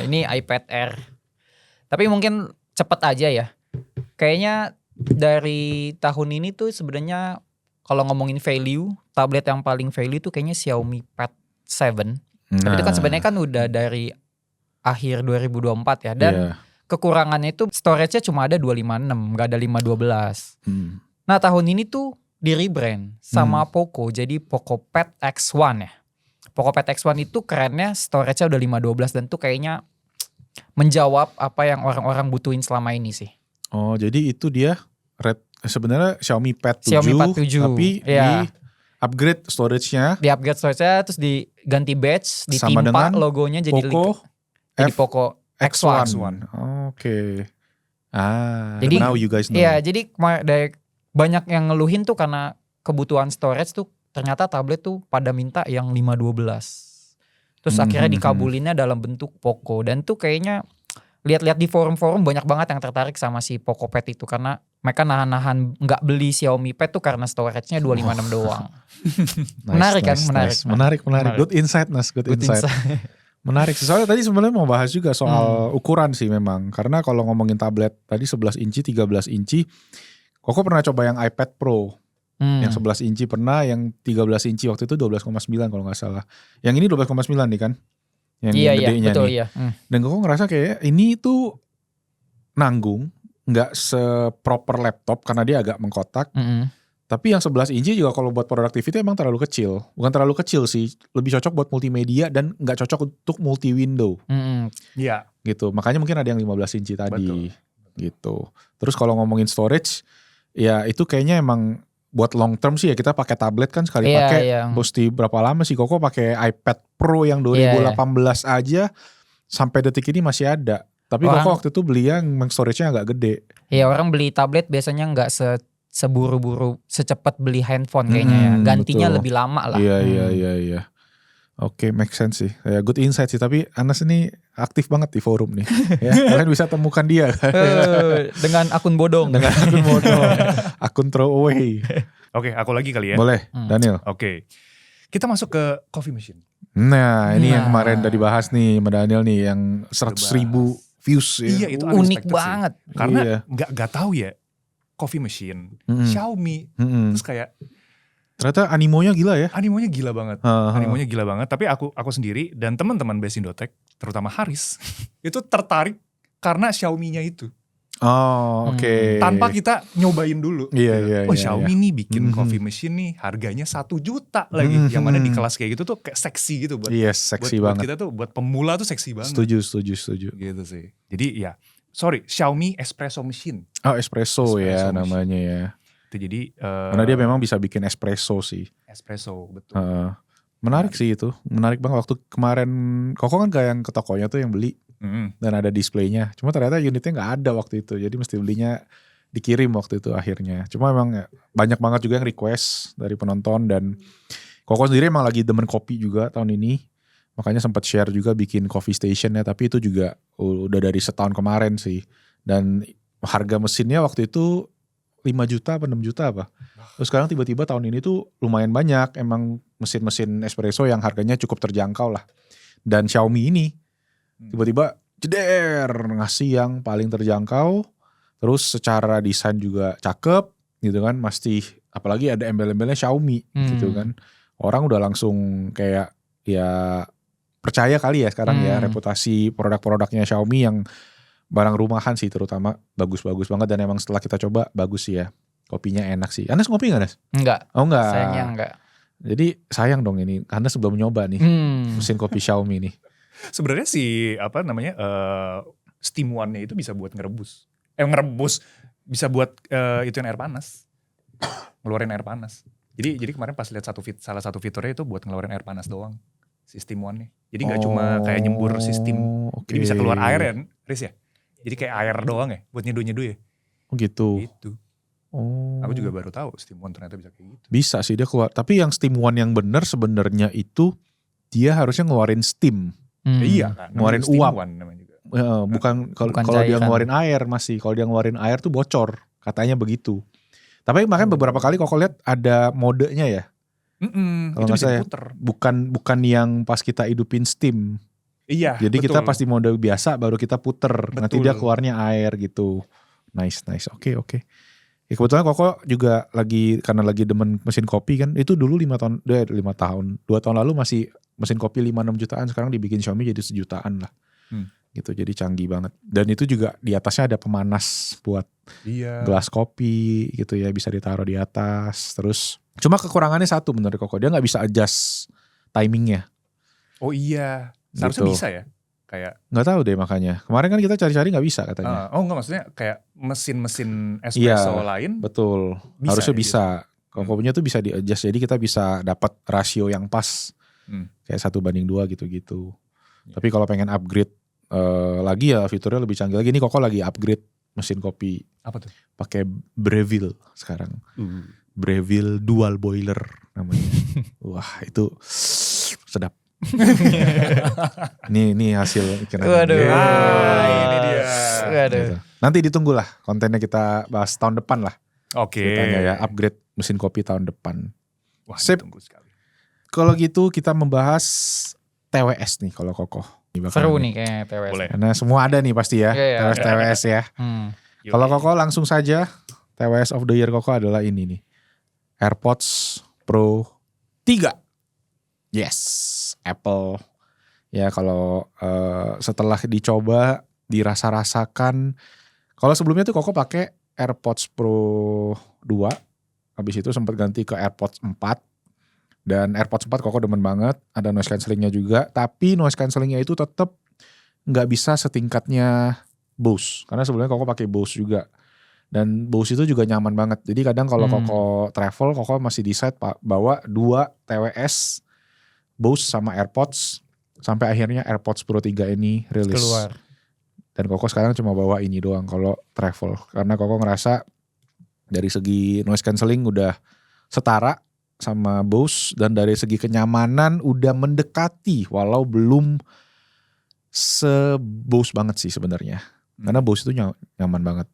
Ini iPad Air. Tapi mungkin cepet aja ya. Kayaknya dari tahun ini tuh sebenarnya kalau ngomongin value, tablet yang paling value tuh kayaknya Xiaomi Pad 7. Tapi itu kan sebenarnya kan udah dari akhir 2024 ya. Dan kekurangannya itu storage-nya cuma ada 256, gak ada 512. Nah tahun ini tuh di rebrand sama Poco, jadi Poco Pad X1 ya. Poco Pad X1 itu kerennya storage-nya udah 512 dan tuh kayaknya menjawab apa yang orang-orang butuhin selama ini sih. Oh, jadi itu dia sebenarnya Xiaomi Pad 7, tapi di upgrade storage-nya. Di upgrade storage-nya terus diganti badge, ditimpa logonya jadi Poco X1. Oke. Jadi now you guys know. Iya, jadi banyak yang ngeluhin tuh karena kebutuhan storage tuh ternyata tablet tuh pada minta yang 512. Terus akhirnya dikabulinnya dalam bentuk Poco. Dan tuh kayaknya lihat-lihat di forum-forum banyak banget yang tertarik sama si Poco Pad itu. Karena mereka nahan-nahan gak beli Xiaomi Pad tuh karena storage-nya 256 doang. Menarik kan? Menarik. Good insight Nas, good insight. Menarik. Soalnya tadi sebenarnya mau bahas juga soal ukuran sih memang. Karena kalau ngomongin tablet tadi 11 inci, 13 inci. Koko pernah coba yang iPad Pro. Yang 11 inci pernah, yang 13 inci waktu itu 12,9 kalau gak salah. Yang ini 12,9 nih kan. Yang gedenya betul, nih. Iya. Dan Koko ngerasa kayak ini tuh nanggung. Gak seproper laptop karena dia agak mengkotak. Tapi yang 11 inci juga kalau buat productivity emang terlalu kecil. Bukan terlalu kecil sih. Lebih cocok buat multimedia dan gak cocok untuk multi window. Iya. Gitu. Makanya mungkin ada yang 15 inci tadi. Betul. Gitu. Terus kalau ngomongin storage, ya itu kayaknya emang buat long term sih ya, kita pakai tablet kan sekali pakai mesti berapa lama sih. Koko pakai iPad Pro yang 2018 aja sampai detik ini masih ada. Tapi Koko waktu itu beli yang storage-nya agak gede. Iya, orang beli tablet biasanya nggak seburu-buru secepat beli handphone kayaknya ya. Gantinya betul. Lebih lama lah. Iya. Oke, make sense sih. Ya, good insight sih. Tapi Anas ini aktif banget di forum nih. Ya, kalian bisa temukan dia. Dengan akun bodong. Akun throwaway. Oke, aku lagi kali ya. Boleh, Daniel. Oke. Kita masuk ke coffee machine. Nah, ini yang kemarin udah dibahas nih sama Daniel nih. Yang 100.000 views ya. Iya, itu unik banget. Sih. Karena gak tahu ya. Coffee machine, Xiaomi. Terus kayak ternyata animonya gila ya. Animonya gila banget. Tapi aku sendiri dan teman-teman Best Indotech, terutama Haris, itu tertarik karena Xiaomi-nya itu. Oh, oke. Tanpa kita nyobain dulu. Iya. Xiaomi nih bikin coffee machine nih, harganya 1 juta lagi. Yang mana di kelas kayak gitu tuh kayak seksi gitu buat. Iya, seksi buat banget. Kita tuh buat pemula tuh seksi banget. Setuju. Gitu sih. Jadi ya, Xiaomi espresso machine. Oh, espresso ya machine. Namanya ya. Itu jadi karena dia memang bisa bikin espresso sih. Espresso, betul. Menarik sih itu. Menarik banget. Waktu kemarin Koko kan kayak yang ke tokonya tuh yang beli. Dan ada displaynya. Cuma ternyata unitnya gak ada waktu itu. Jadi mesti belinya dikirim waktu itu akhirnya. Cuma emang banyak banget juga yang request dari penonton. Dan Koko sendiri emang lagi demen kopi juga tahun ini. Makanya sempat share juga bikin coffee stationnya. Tapi itu juga udah dari setahun kemarin sih. Dan harga mesinnya waktu itu 5 juta apa 6 juta apa. Terus sekarang tiba-tiba tahun ini tuh lumayan banyak emang mesin-mesin espresso yang harganya cukup terjangkau lah. Dan Xiaomi ini tiba-tiba jeder ngasih yang paling terjangkau. Terus secara desain juga cakep gitu kan. Apalagi ada embel-embelnya Xiaomi gitu kan. Orang udah langsung kayak ya percaya kali ya sekarang ya reputasi produk-produknya Xiaomi yang barang rumahan sih terutama bagus-bagus banget dan emang setelah kita coba bagus sih ya. Kopinya enak sih. Anas ngopi gak Anas? Enggak. Oh enggak. Sayangnya enggak. Jadi sayang dong ini Anas belum nyoba nih mesin kopi Xiaomi nih. Sebenarnya steam one-nya itu bisa buat ngerebus. Bisa buat itu yang air panas. Ngeluarin air panas. Jadi kemarin pas lihat salah satu fiturnya itu buat ngeluarin air panas doang. Si steam one-nya. Jadi gak cuma kayak nyembur sistem. Okay. Jadi bisa keluar air ya, Riz ya? Jadi kayak air doang ya, buat nyeduh-nyeduh ya? Oh gitu. Gitu. Oh. Aku juga baru tahu steam one ternyata bisa kayak gitu. Bisa sih dia keluar. Tapi yang steam one yang benar sebenarnya itu dia harusnya ngeluarin steam. Iya kan. Ngeluarin steam uap. one namanya juga. Bukan kalau dia ngeluarin air masih. Kalau dia ngeluarin air tuh bocor. Katanya begitu. Tapi makanya beberapa kali kok lihat ada modenya ya. Kalau nggak salah puter. Bukan yang pas kita hidupin steam. Iya. Jadi betul. kita pasti mode biasa baru kita puter. Betul. Nanti dia keluarnya air gitu. Nice. Oke. Ya kebetulan Koko juga karena lagi demen mesin kopi kan. Itu dulu 2 tahun lalu masih mesin kopi 5-6 jutaan. Sekarang dibikin Xiaomi jadi 1 jutaan lah. Gitu, jadi canggih banget. Dan itu juga di atasnya ada pemanas buat gelas kopi gitu ya. Bisa ditaruh di atas. Terus cuma kekurangannya satu menurut Koko. Dia gak bisa adjust timingnya. Oh iya. Seharusnya gitu. bisa ya? Kayak nggak tahu deh makanya. Kemarin kan kita cari-cari nggak bisa katanya. Enggak, maksudnya kayak mesin-mesin espresso lain. Betul. Harusnya bisa. Kalau kopinya tuh bisa di-adjust. Jadi kita bisa dapat rasio yang pas. Kayak 1:2 gitu-gitu. Tapi kalau pengen upgrade lagi ya fiturnya lebih canggih lagi. Ini Koko lagi upgrade mesin kopi. Apa tuh? Pakai Breville sekarang. Breville dual boiler namanya. Wah itu sedap. Ini hasil ikan. Waduh. Ini dia. Waduh. Nanti ditunggulah kontennya kita bahas tahun depan lah. Oke. Ceritanya ya upgrade mesin kopi tahun depan. Wah, sip. ditunggu sekali. Kalau gitu kita membahas TWS nih kalau Koko. Seru nih kayaknya TWS. Boleh. Karena semua ada nih pasti ya. TWS ya. Kalau Koko langsung saja TWS of the year Koko adalah ini nih. AirPods Pro 3. Yes, Apple. Ya kalau setelah dicoba, dirasa-rasakan. Kalau sebelumnya tuh Koko pakai AirPods Pro 2. Habis itu sempat ganti ke AirPods 4. Dan AirPods 4 Koko demen banget. Ada noise cancellingnya juga. Tapi noise cancellingnya itu tetap nggak bisa setingkatnya Bose. Karena sebelumnya Koko pakai Bose juga. Dan Bose itu juga nyaman banget. Jadi kadang kalau Koko travel, Koko masih decide bawa 2 TWS Bose sama AirPods sampai akhirnya AirPods Pro 3 ini rilis. Keluar. Dan Koko sekarang cuma bawa ini doang kalau travel. Karena Koko ngerasa dari segi noise cancelling udah setara sama Bose. Dan dari segi kenyamanan udah mendekati walau belum se-Bose banget sih sebenarnya. Karena Bose itu nyaman banget.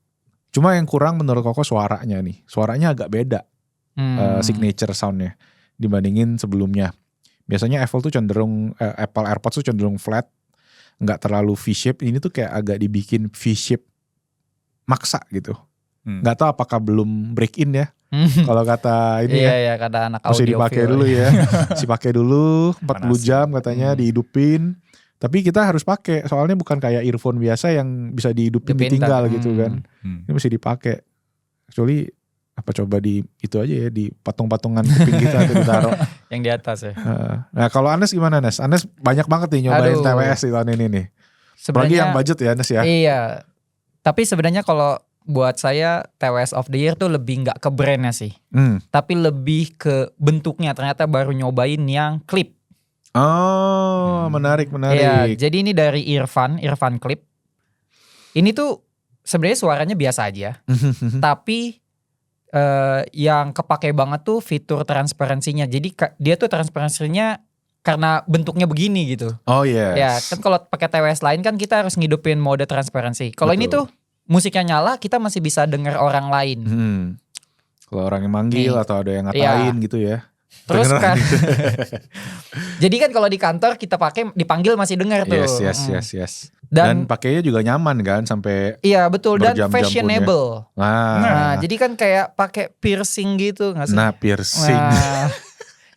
Cuma yang kurang menurut Koko suaranya nih. Suaranya agak beda signature soundnya dibandingin sebelumnya. Biasanya Apple AirPods tuh cenderung flat, nggak terlalu V-shape. Ini tuh kayak agak dibikin V-shape maksa gitu. Nggak tahu apakah belum break in ya. Kalau kata ini iya, kata anak audio. Mesti dipakai dulu ya. Dipakai dulu 40 jam katanya dihidupin. Tapi kita harus pakai, soalnya bukan kayak earphone biasa yang bisa dihidupin ditinggal gitu kan. Ini mesti dipakai. Kecuali apa coba di itu aja ya, di patung-patungan kuping kita atau ditaruh yang di atas ya. Nah kalau Anes gimana Anes? Anes banyak banget nih nyobain TWS di tahun ini nih. Apalagi yang budget ya Anes ya. Iya. Tapi sebenarnya kalau buat saya TWS of the year tuh lebih nggak ke brandnya sih. Tapi lebih ke bentuknya. Ternyata baru nyobain yang clip. Oh menarik. Iya, jadi ini dari Earphone Clip. Ini tuh sebenarnya suaranya biasa aja. Tapi yang kepake banget tuh fitur transparansinya. Jadi dia tuh transparansinya karena bentuknya begini gitu. Oh yes. Ya kan kalau pakai TWS lain kan kita harus ngidupin mode transparansi. Kalau ini tuh musiknya nyala kita masih bisa denger orang lain. Kalau orang yang manggil atau ada yang ngatain gitu ya. Terus kan jadi kan kalau di kantor kita pakai dipanggil masih dengar tuh. Yes. Dan pakainya juga nyaman kan sampai. Iya betul, dan fashionable. Nah, jadi kan kayak pakai piercing gitu nggak sih? Nah piercing.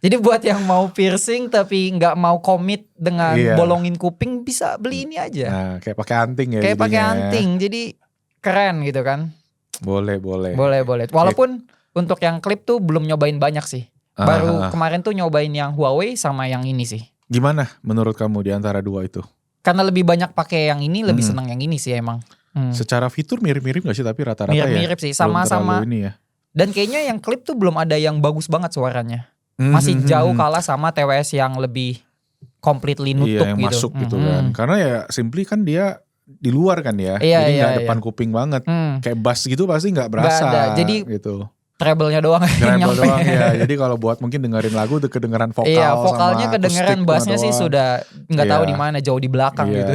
Jadi buat yang mau piercing tapi nggak mau komit dengan bolongin kuping, bisa beli ini aja. Nah, kayak pakai anting ya. Kayak pakai anting, jadi keren gitu kan. Boleh. Walaupun untuk yang klip tuh belum nyobain banyak sih. Baru kemarin tuh nyobain yang Huawei sama yang ini sih. Gimana menurut kamu di antara dua itu? Karena lebih banyak pakai yang ini, lebih senang yang ini sih emang. Secara fitur mirip-mirip gak sih, tapi rata-rata mirip-mirip sih, sama-sama. Ini ya. Dan kayaknya yang klip tuh belum ada yang bagus banget suaranya. Masih jauh kalah sama TWS yang lebih completely nutup yang gitu. Masuk gitu kan. Karena ya Simply kan dia di luar kan ya. Jadi gak depan kuping banget. Kayak bass gitu pasti gak berasa. Gak ada. Jadi gitu. Treble-nya doang yang nyampe. Doang ya. Jadi kalau buat mungkin dengerin lagu tuh kedengeran vokal. Iya, vokalnya kedengeran, bassnya sih sudah gak tahu di mana, jauh di belakang gitu.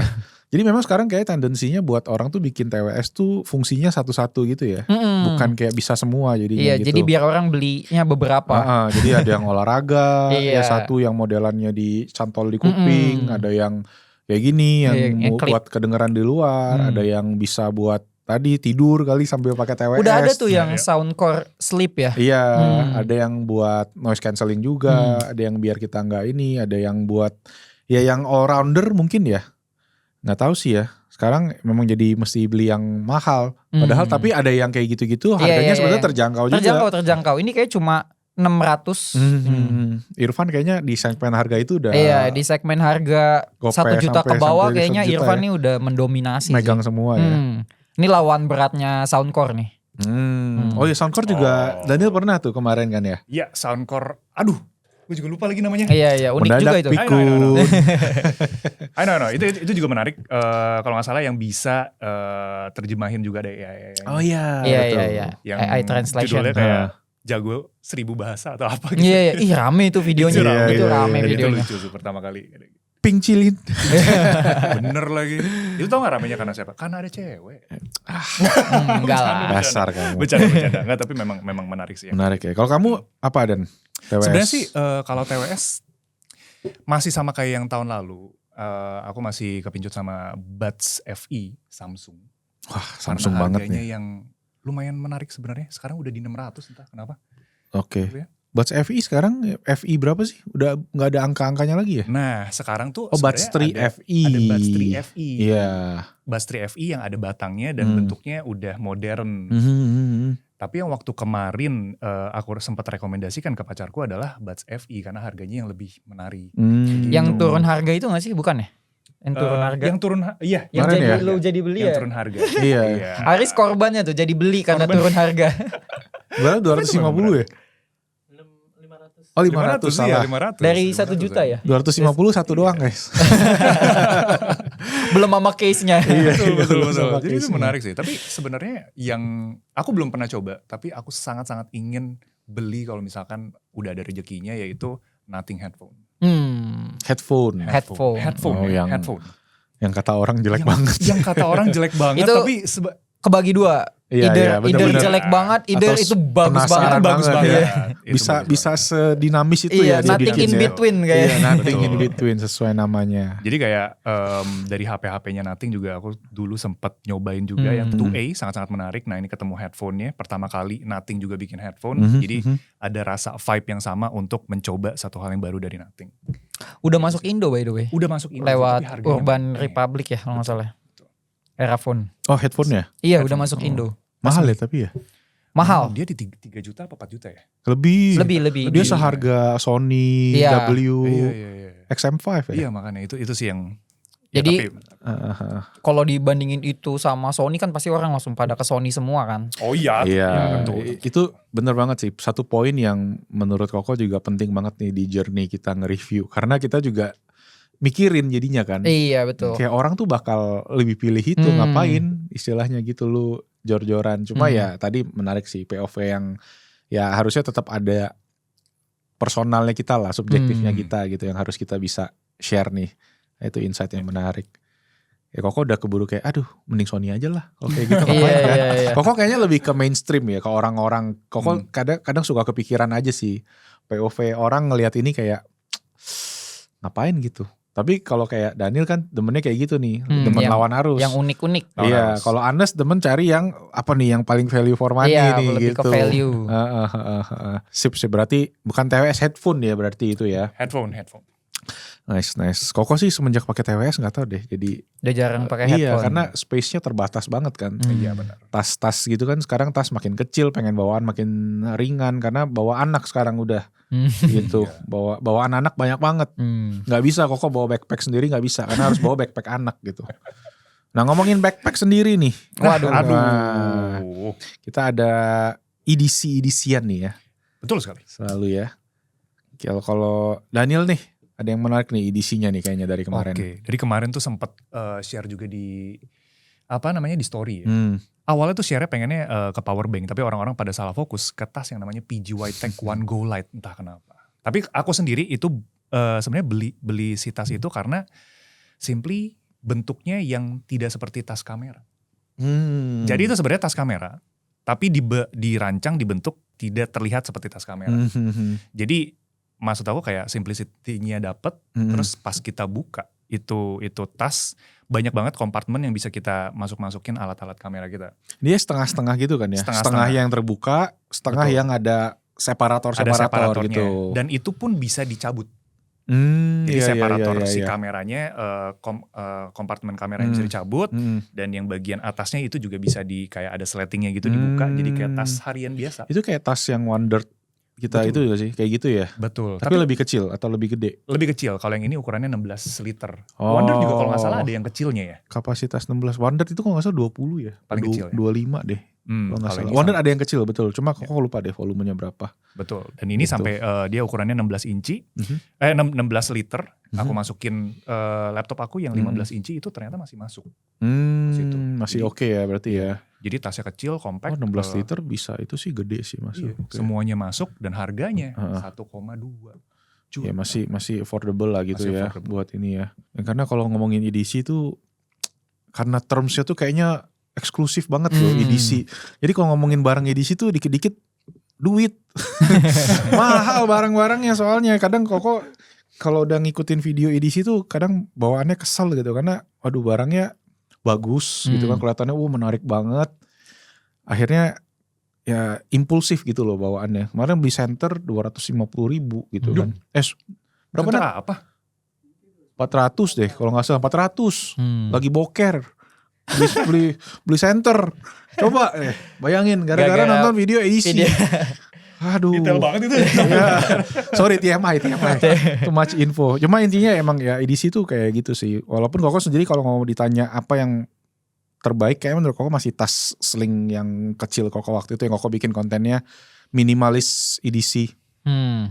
Jadi memang sekarang kayak tendensinya buat orang tuh bikin TWS tuh fungsinya satu-satu gitu ya. Bukan kayak bisa semua jadinya gitu. Jadi biar orang belinya beberapa. Jadi ada yang olahraga, ya satu yang modelannya dicantol di kuping, ada yang kayak gini yang buat kedengeran di luar, ada yang bisa buat tadi tidur kali sambil pakai TWS. Udah ada tuh yang soundcore sleep ya. Iya, ada yang buat noise cancelling juga, ada yang biar kita nggak ini, ada yang buat ya yang all rounder mungkin ya. Nggak tahu sih ya. Sekarang memang jadi mesti beli yang mahal. Padahal tapi ada yang kayak gitu-gitu harganya sebenarnya terjangkau juga. Terjangkau. Ini kayak cuma 600. Irfan kayaknya di segmen harga itu udah. Iya, di segmen harga 1 juta ke bawah kayaknya Irfan nih udah mendominasi. Megang semua ya. Ini lawan beratnya Soundcore nih. Oh iya, Soundcore juga Daniel pernah tuh kemarin kan ya? Iya, Soundcore. Aduh, gue juga lupa lagi namanya. Iya, unik mendadak juga itu. I know. Itu juga menarik. Kalau nggak salah yang bisa terjemahin juga deh. Oh iya. Yang AI translation. Judulnya kayak jago 1000 bahasa atau apa gitu. Iya. Ih, rame itu videonya. Itu rame videonya. Itu lucu tuh pertama kali. Pink Cilin. Bener lagi. Itu tau gak ramenya karena siapa? Karena ada cewek. Enggak lah. Dasar kamu. Bercanda. Enggak, tapi memang menarik sih. Menarik ya. Kalau kamu apa Dan? TWS? Sebenarnya sih kalau TWS masih sama kayak yang tahun lalu. Aku masih kepincut sama Buds FE Samsung. Wah, Samsung banget nih. Harganya yang lumayan menarik sebenarnya. Sekarang udah di 600 entah kenapa. Oke. Buds FE sekarang FE berapa sih? Udah gak ada angka-angkanya lagi ya? Nah sekarang tuh Buds 3 FE. Ada Buds 3 FE. Iya. Buds 3 FE yang ada batangnya dan bentuknya udah modern. Tapi yang waktu kemarin aku sempat rekomendasikan ke pacarku adalah Buds FE karena harganya yang lebih menarik. Gitu. Yang turun harga itu gak sih? Bukan ya? Yang turun harga? Yang turun, iya. Yang jadi ya? Lu jadi beli yang ya? turun harga. Iya. Aris korbannya tuh jadi beli karena turun harga. Berapa 250 ya? Oh 500 salah. 500. Dari 1 juta ya? 250 satu doang guys. Belum sama case-nya. Betul. Jadi itu menarik sih. Tapi sebenarnya yang aku belum pernah coba. Tapi aku sangat-sangat ingin beli kalau misalkan udah ada rezekinya yaitu Nothing Headphone. Headphone. Oh, yang kata orang jelek banget. Yang kata orang jelek banget. Itu tapi kebagi dua. Either jelek banget, either itu bagus banget. Bisa sedinamis itu ya. Nothing in between kayak. Nothing in between sesuai namanya. Jadi kayak dari HP-HP-nya Nothing juga aku dulu sempat nyobain juga yang 2A sangat-sangat menarik. Nah ini ketemu headphone-nya pertama kali Nothing juga bikin headphone. Jadi ada rasa vibe yang sama untuk mencoba satu hal yang baru dari Nothing. Udah masuk Indo by the way. Udah masuk Indo. Lewat Urban Republic ya kalau gak salah. Eraphone. Oh headphone-nya? Iya udah masuk Indo. Mahal ya tapi ya? Mahal. Dia di 3 juta apa 4 juta ya? Lebih. Dia seharga Sony XM5 ya? Iya makanya itu sih yang. Jadi kalau dibandingin itu sama Sony kan pasti orang langsung pada ke Sony semua kan? Oh iya. Betul. Itu bener banget sih. Satu poin yang menurut Koko juga penting banget nih di journey kita nge-review. Karena kita juga mikirin jadinya kan. Iya betul. Kayak orang tuh bakal lebih pilih itu ngapain istilahnya gitu lu jor-joran. Cuma ya tadi menarik sih POV yang ya harusnya tetap ada personalnya kita lah, subjektifnya kita gitu yang harus kita bisa share nih. Itu insight yang menarik. Ya Koko udah keburu kayak aduh mending Sony aja lah. Kalau kayak gitu ngapain kan. Koko kayaknya lebih ke mainstream ya ke orang-orang. Koko kadang suka kepikiran aja sih. POV orang ngelihat ini kayak ngapain gitu. Tapi kalau kayak Daniel kan demennya kayak gitu nih, demen lawan arus. Yang unik-unik. Iya, kalau Anes demen cari yang apa nih, yang paling value for money nih lebih gitu. Ke value. Sip, berarti bukan TWS headphone ya berarti itu ya. Headphone. Nice. Koko sih semenjak pakai TWS nggak tahu deh. Jadi udah jarang pakai headphone. Iya, karena space-nya terbatas banget kan. Iya benar. Tas-tas gitu kan sekarang tas makin kecil, pengen bawaan makin ringan karena bawa anak sekarang udah gitu. Bawa anak banyak banget. Nggak bisa Koko bawa backpack sendiri, nggak bisa karena harus bawa backpack anak gitu. Nah, ngomongin backpack sendiri nih. Waduh. Kita ada edisi-edisian nih ya. Betul sekali. Selalu ya. Kalau Daniel nih, ada yang menarik nih edisinya nih kayaknya dari kemarin. Oke, dari kemarin tuh sempat share juga di di story ya. Awalnya tuh share-nya pengennya ke power bank, tapi orang-orang pada salah fokus ke tas yang namanya PGY Tech One Go Lite, entah kenapa. Tapi aku sendiri itu sebenarnya beli si tas itu karena simply bentuknya yang tidak seperti tas kamera. Jadi itu sebenarnya tas kamera, tapi dirancang dibentuk tidak terlihat seperti tas kamera. Jadi maksud aku kayak simplicity-nya dapet, terus pas kita buka itu tas banyak banget kompartemen yang bisa kita masukin alat-alat kamera kita. Dia setengah-setengah gitu kan ya, setengah yang terbuka, setengah yang ada separator gitu. Dan itu pun bisa dicabut. Jadi separator si kameranya, kompartemen kamera yang bisa dicabut, dan yang bagian atasnya itu juga bisa kayak ada sletingnya gitu dibuka, jadi kayak tas harian biasa. Itu kayak tas yang Wonder kita itu juga sih, kayak gitu ya. Betul. Tapi lebih kecil atau lebih gede? Lebih kecil. Kalau yang ini ukurannya 16 liter. Wonder juga kalau nggak salah ada yang kecilnya ya. Kapasitas 16. Wonder itu kalau nggak salah 20 ya. Paling kecil ya. 25 deh. Kalau nggak salah. Wonder ada yang kecil betul. Cuma kok lupa deh volumenya berapa. Betul. Dan ini sampai dia ukurannya 16 inci. 16 liter. Aku masukin laptop aku yang 15 inci itu ternyata masih masuk. Masih oke ya berarti ya. Jadi tasnya kecil, compact. 16 liter bisa, itu sih gede sih masuk. Iya, semuanya masuk dan harganya 1,2 juta. Ya masih affordable lah gitu ya buat ini ya. Karena kalau ngomongin edisi tuh, karena termsnya tuh kayaknya eksklusif banget loh edisi. Jadi kalau ngomongin barang edisi tuh dikit-dikit duit. Mahal barang-barangnya soalnya. Kadang Koko kalau udah ngikutin video edisi tuh kadang bawaannya kesel gitu. Karena waduh barangnya bagus gitu kan, kelihatannya menarik banget. Akhirnya ya impulsif gitu loh bawaannya. Kemarin beli center 250.000 gitu kan. Berapa center nak? Apa? 400 deh kalau gak salah, 400. Lagi boker. Beli center. Coba bayangin gara-gara nonton video edisi. Aduh. Detail banget itu. Ya. Sorry TMI. Too much info. Cuma intinya emang ya edisi tuh kayak gitu sih. Walaupun Koko sendiri kalau mau ditanya apa yang terbaik, kayaknya menurut Koko masih tas sling yang kecil Koko waktu itu yang Koko bikin kontennya minimalis edisi.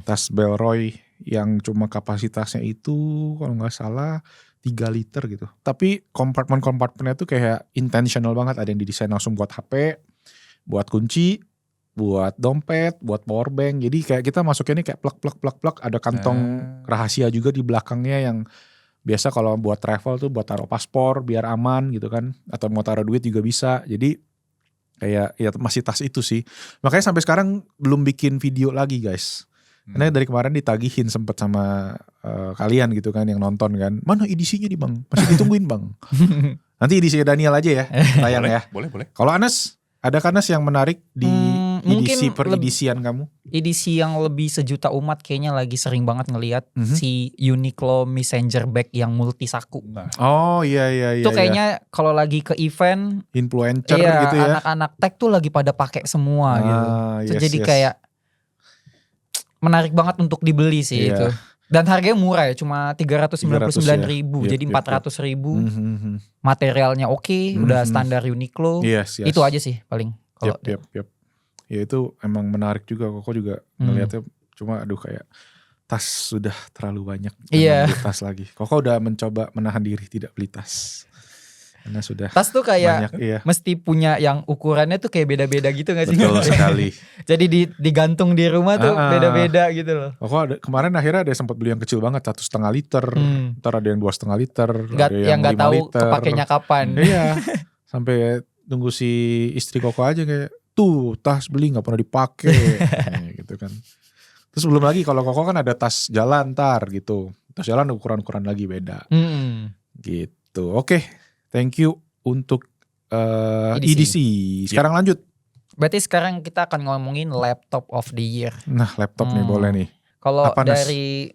Tas Bellroy yang cuma kapasitasnya itu kalau gak salah 3 liter gitu. Tapi kompartemen-kompartemennya tuh kayak intentional banget. Ada yang didesain langsung buat HP, buat kunci, buat dompet, buat power bank. Jadi kayak kita masukinnya kayak plug. Ada kantong rahasia juga di belakangnya yang biasa kalau buat travel tuh buat taruh paspor biar aman gitu kan. Atau mau taruh duit juga bisa. Jadi kayak ya masih tas itu sih. Makanya sampai sekarang belum bikin video lagi guys. Karena dari kemarin ditagihin sempet sama kalian gitu kan yang nonton kan. Mana edisinya nih bang? Masih ditungguin bang. Nanti edisi Daniel aja ya tayang ya. Boleh. Kalau Anes, ada Anes yang menarik di edisi peredisian kamu? Edisi yang lebih sejuta umat kayaknya lagi sering banget ngelihat si Uniqlo Messenger bag yang multi saku. Oh iya. Itu kayaknya kalau lagi ke event influencer gitu ya. Anak-anak tech tuh lagi pada pakai semua gitu. Jadi kayak menarik banget untuk dibeli sih itu. Dan harganya murah ya, cuma 399.000, jadi 400.000. Materialnya oke, udah standar Uniqlo. Yes. Itu aja sih paling. Yep. Ya itu emang menarik juga, Koko juga ngeliatnya. Cuma aduh kayak tas sudah terlalu banyak, jangan beli tas lagi. Koko udah mencoba menahan diri tidak beli tas. Karena sudah tas tuh kayak banyak, mesti punya yang ukurannya tuh kayak beda-beda gitu gak sih? Betul sekali. Jadi digantung di rumah tuh beda-beda gitu loh. Koko kemarin akhirnya ada sempat beli yang kecil banget 1,5 liter. Ntar ada yang 2,5 liter. Yang gak tahu kepakainya kapan. Iya. Sampai tunggu si istri Koko aja kayak tuh tas beli gak pernah dipakai. Gitu kan. Terus belum lagi kalau Koko kan ada tas jalan ntar gitu. Toshela ukuran-ukuran lagi beda. Gitu. Oke, thank you untuk EDC. Sekarang lanjut. Berarti sekarang kita akan ngomongin laptop of the year. Nah, laptop nih boleh nih. Kalau dari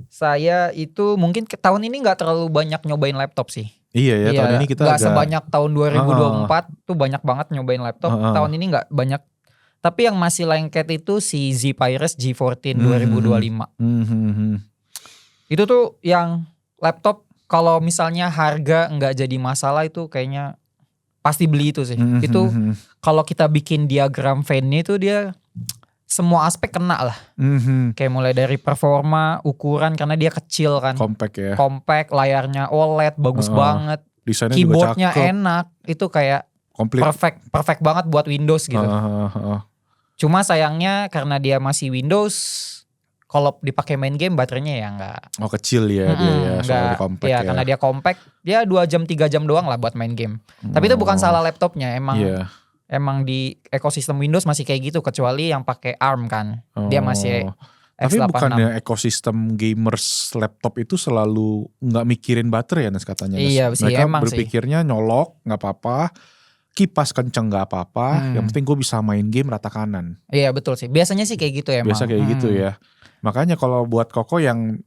saya itu mungkin tahun ini nggak terlalu banyak nyobain laptop sih. Iya ya, tahun ini kita nggak sebanyak tahun 2024 tuh banyak banget nyobain laptop. Tahun ini nggak banyak. Tapi yang masih lengket itu si Zephyrus G14 2025. Itu tuh yang laptop kalau misalnya harga nggak jadi masalah itu kayaknya pasti beli itu sih. Itu kalau kita bikin diagram Venn itu dia semua aspek kena lah. Kayak mulai dari performa, ukuran karena dia kecil kan. Compact ya. Compact, layarnya OLED bagus banget. Desainnya keyboardnya juga cakep. Enak. Itu kayak komplit. Perfect banget buat Windows gitu. Cuma sayangnya karena dia masih Windows, kalau dipakai main game baterainya ya enggak. Oh kecil ya dia ya, soalnya compact ya. Karena dia compact, dia 2 jam 3 jam doang lah buat main game. Tapi itu bukan salah laptopnya, emang di ekosistem Windows masih kayak gitu, kecuali yang pakai ARM kan. Dia masih Tapi X86. bukannya ekosistem gamers laptop itu selalu nggak mikirin baterai ya Nes katanya. Iya sih, mereka emang berpikirnya nyolok nggak apa-apa, kipas kenceng nggak apa-apa, yang penting gue bisa main game rata kanan. Iya betul sih, biasanya sih kayak gitu emang. Biasa kayak gitu ya. Makanya kalau buat Koko yang